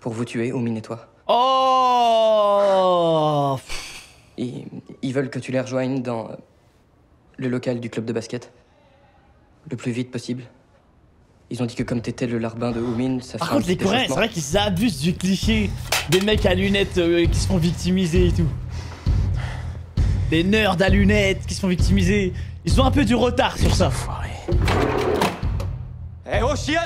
vous tuer, Omin et toi. Oh! Ils veulent que tu les rejoignes dans le local du club de basket. Le plus vite possible. Ils ont dit que comme t'étais le larbin de Omin, ça ferait. Par contre, les Coréens, c'est vrai qu'ils abusent du cliché des mecs à lunettes qui se font victimiser et tout. Des nerds à lunettes qui se font victimiser. Ils ont un peu du retard sur ça. Eh oh, Shion!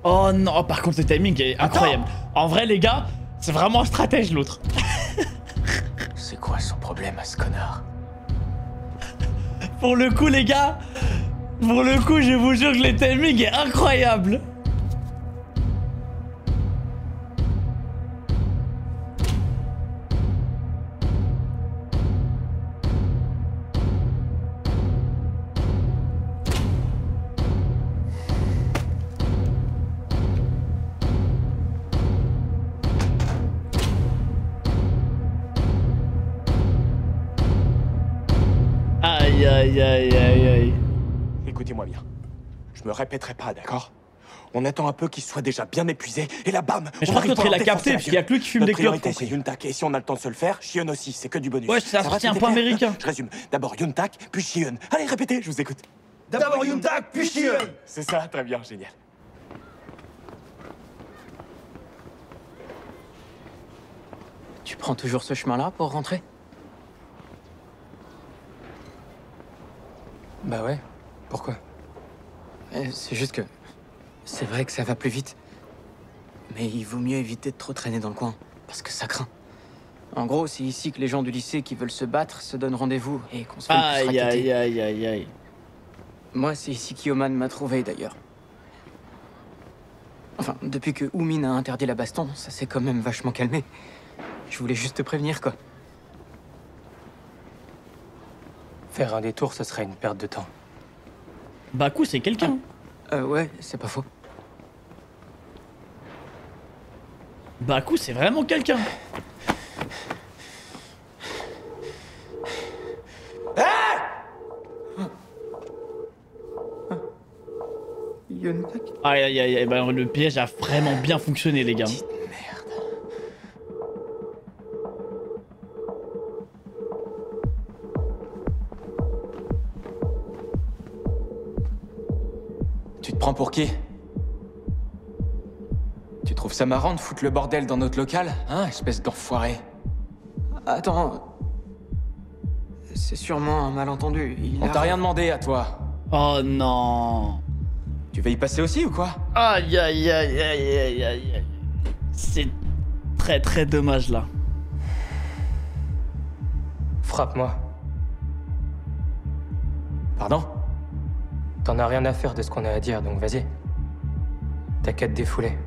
Oh non, par contre, le timing est incroyable. En vrai, les gars, c'est vraiment un stratège l'autre. C'est quoi son problème à ce connard? Pour le coup, les gars, pour le coup, je vous jure que le timing est incroyable. aïe, aïe, aïe, aïe. Écoutez-moi bien. Je me répéterai pas, d'accord? On attend un peu qu'il soit déjà bien épuisé, et là, bam! Mais je pense que l'autre il a capté, puisqu'il y a que lui qui fume des clopes. Notre priorité, c'est Yuntak, et si on a le temps de se le faire, Shion aussi, c'est que du bonus. Ouais, c'est un peu américain. Je résume. D'abord Yuntak, puis Shion. Allez, répétez, je vous écoute. D'abord Yuntak, puis Shion. C'est ça, très bien, génial. Tu prends toujours ce chemin-là pour rentrer? Bah ouais. Pourquoi? C'est juste que... C'est vrai que ça va plus vite. Mais il vaut mieux éviter de trop traîner dans le coin, parce que ça craint. En gros, c'est ici que les gens du lycée qui veulent se battre se donnent rendez-vous et qu'on se fait le plus raqueter. Aïe, aïe, aïe, aïe. Moi, c'est ici qu'Yoman m'a trouvé, d'ailleurs. Enfin, depuis que Umin a interdit la baston, ça s'est quand même vachement calmé. Je voulais juste te prévenir, quoi. Faire un détour, ce serait une perte de temps. Baku, c'est quelqu'un. Ouais, c'est pas faux. Baku, c'est vraiment quelqu'un. Aïe, aïe, aïe, ben, le piège a vraiment bien fonctionné, les gars. Tu te prends pour qui? Tu trouves ça marrant de foutre le bordel dans notre local, hein, espèce d'enfoiré? Attends... C'est sûrement un malentendu. On t'a rien demandé à toi. Oh non. Tu vas y passer aussi ou quoi? Aïe, aïe, aïe, aïe, aïe, aïe. C'est très très dommage là. Frappe-moi. Pardon? T'en as rien à faire de ce qu'on a à dire, donc vas-y. T'as qu'à te défouler.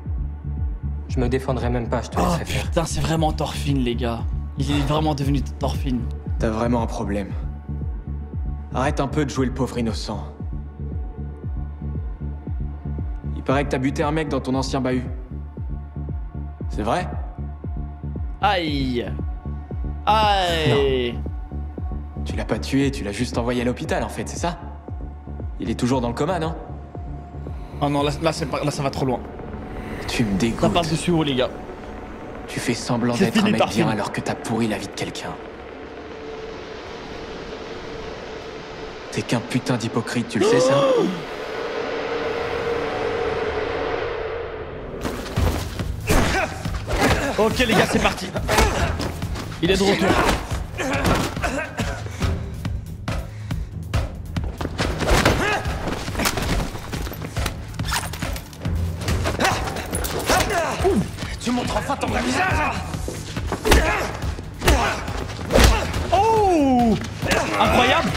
Je me défendrai même pas, je te laisserai faire. Putain, c'est vraiment Thorfinn, les gars. Il est vraiment devenu Thorfinn. T'as vraiment un problème. Arrête un peu de jouer le pauvre innocent. Il paraît que t'as buté un mec dans ton ancien bahut. C'est vrai? Aïe. Aïe. Non. Tu l'as pas tué, tu l'as juste envoyé à l'hôpital en fait, c'est ça? Il est toujours dans le coma, non? Oh non, là ça va trop loin. Tu me dégoûtes. Ça passe dessus haut, les gars. Tu fais semblant d'être un mec bien alors que t'as pourri la vie de quelqu'un. T'es qu'un putain d'hypocrite, tu le sais ça? Ok les gars, c'est parti. Il est de retour. Tu montres enfin ton vrai visage. Oh, incroyable.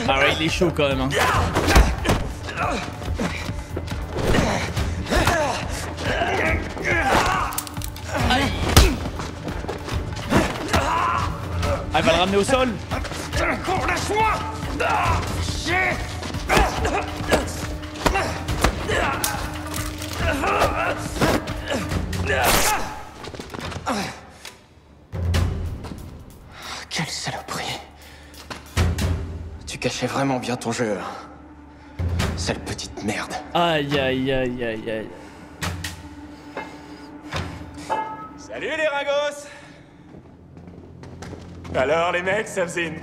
Ah ouais, il est chaud quand même. Hein. Ah, il va le ramener au sol. Lâche-moi. Quelle saloperie. Tu cachais vraiment bien ton jeu. Sale petite merde. Aïe, aïe, aïe, aïe, aïe. Salut les ringos. Alors les mecs, ça faisait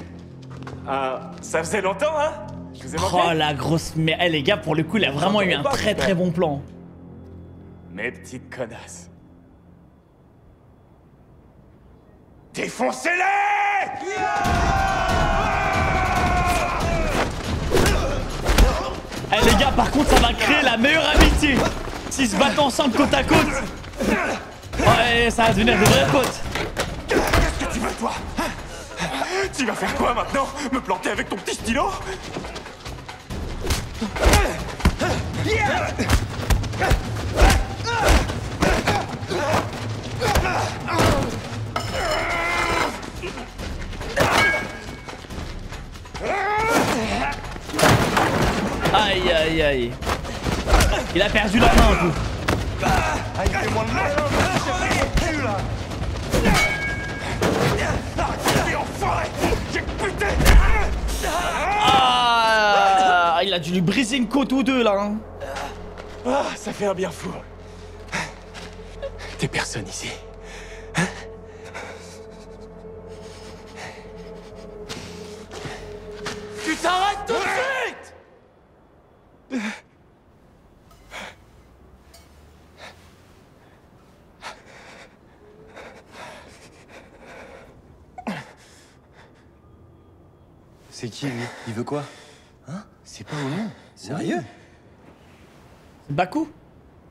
ça faisait longtemps, hein? Je vous ai manqué. Oh la grosse merde. Eh les gars, pour le coup, il a vraiment eu un très très bon plan. Mes petites connasses. Défoncez-les! Eh les gars, par contre, ça va créer la meilleure amitié. S'ils se battent ensemble côte à côte. Ouais, ça va devenir de vrais potes. Qu'est-ce que tu veux, toi? Tu vas faire quoi maintenant? Me planter avec ton petit stylo? Aïe, aïe, aïe. Il a perdu la main un peu. Allez, fais-moi le malin, j'ai pris mon cul, là. Ah, il a dû lui briser une côte ou deux là. Hein. Ah, ça fait un bien fou. T'es personne ici. Hein? Tu t'arrêtes tout de suite! C'est qui, lui? Il veut quoi? Hein? C'est pas au nom. Sérieux? Baku?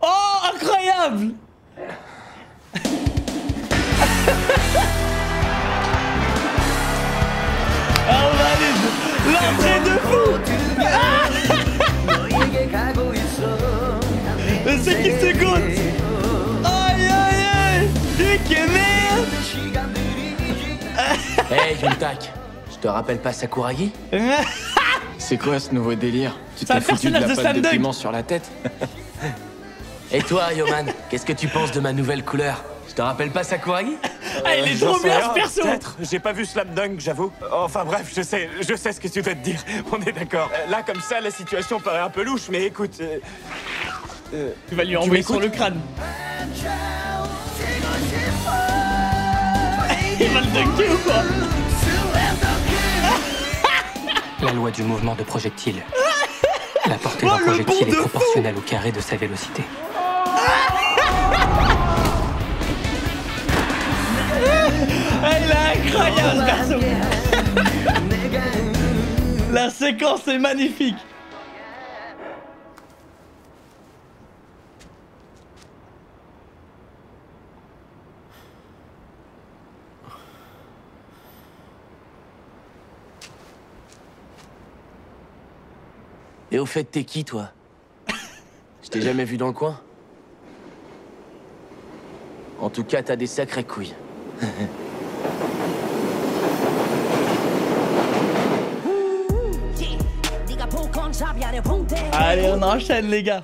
Oh, incroyable! Ah, on valide! L'entrée de fou! C'est qui se goûte? Aïe aïe aïe! Du merde! Hey, Juntak, je te rappelle pas Sakuragi? C'est quoi ce nouveau délire? Tu t'es foutu de la pâte de piment sur la tête? Et toi, Yoman, qu'est-ce que tu penses de ma nouvelle couleur? Je te rappelle pas Sakuragi? Ah, il est trop bien ce perso! Peut-être, j'ai pas vu Slam Dunk, j'avoue. Enfin bref, je sais ce que tu dois te dire. On est d'accord. Là, comme ça, la situation paraît un peu louche, mais écoute... tu vas lui envoyer sur le crâne. Il va le dunker ou quoi? La loi du mouvement de projectile. La portée d'un projectile est proportionnelle au carré de sa vélocité. Il est incroyable ce perso. La séquence est magnifique. Et au fait, t'es qui, toi? Je t'ai jamais vu dans le coin. En tout cas, t'as des sacrées couilles. Allez, on enchaîne, les gars.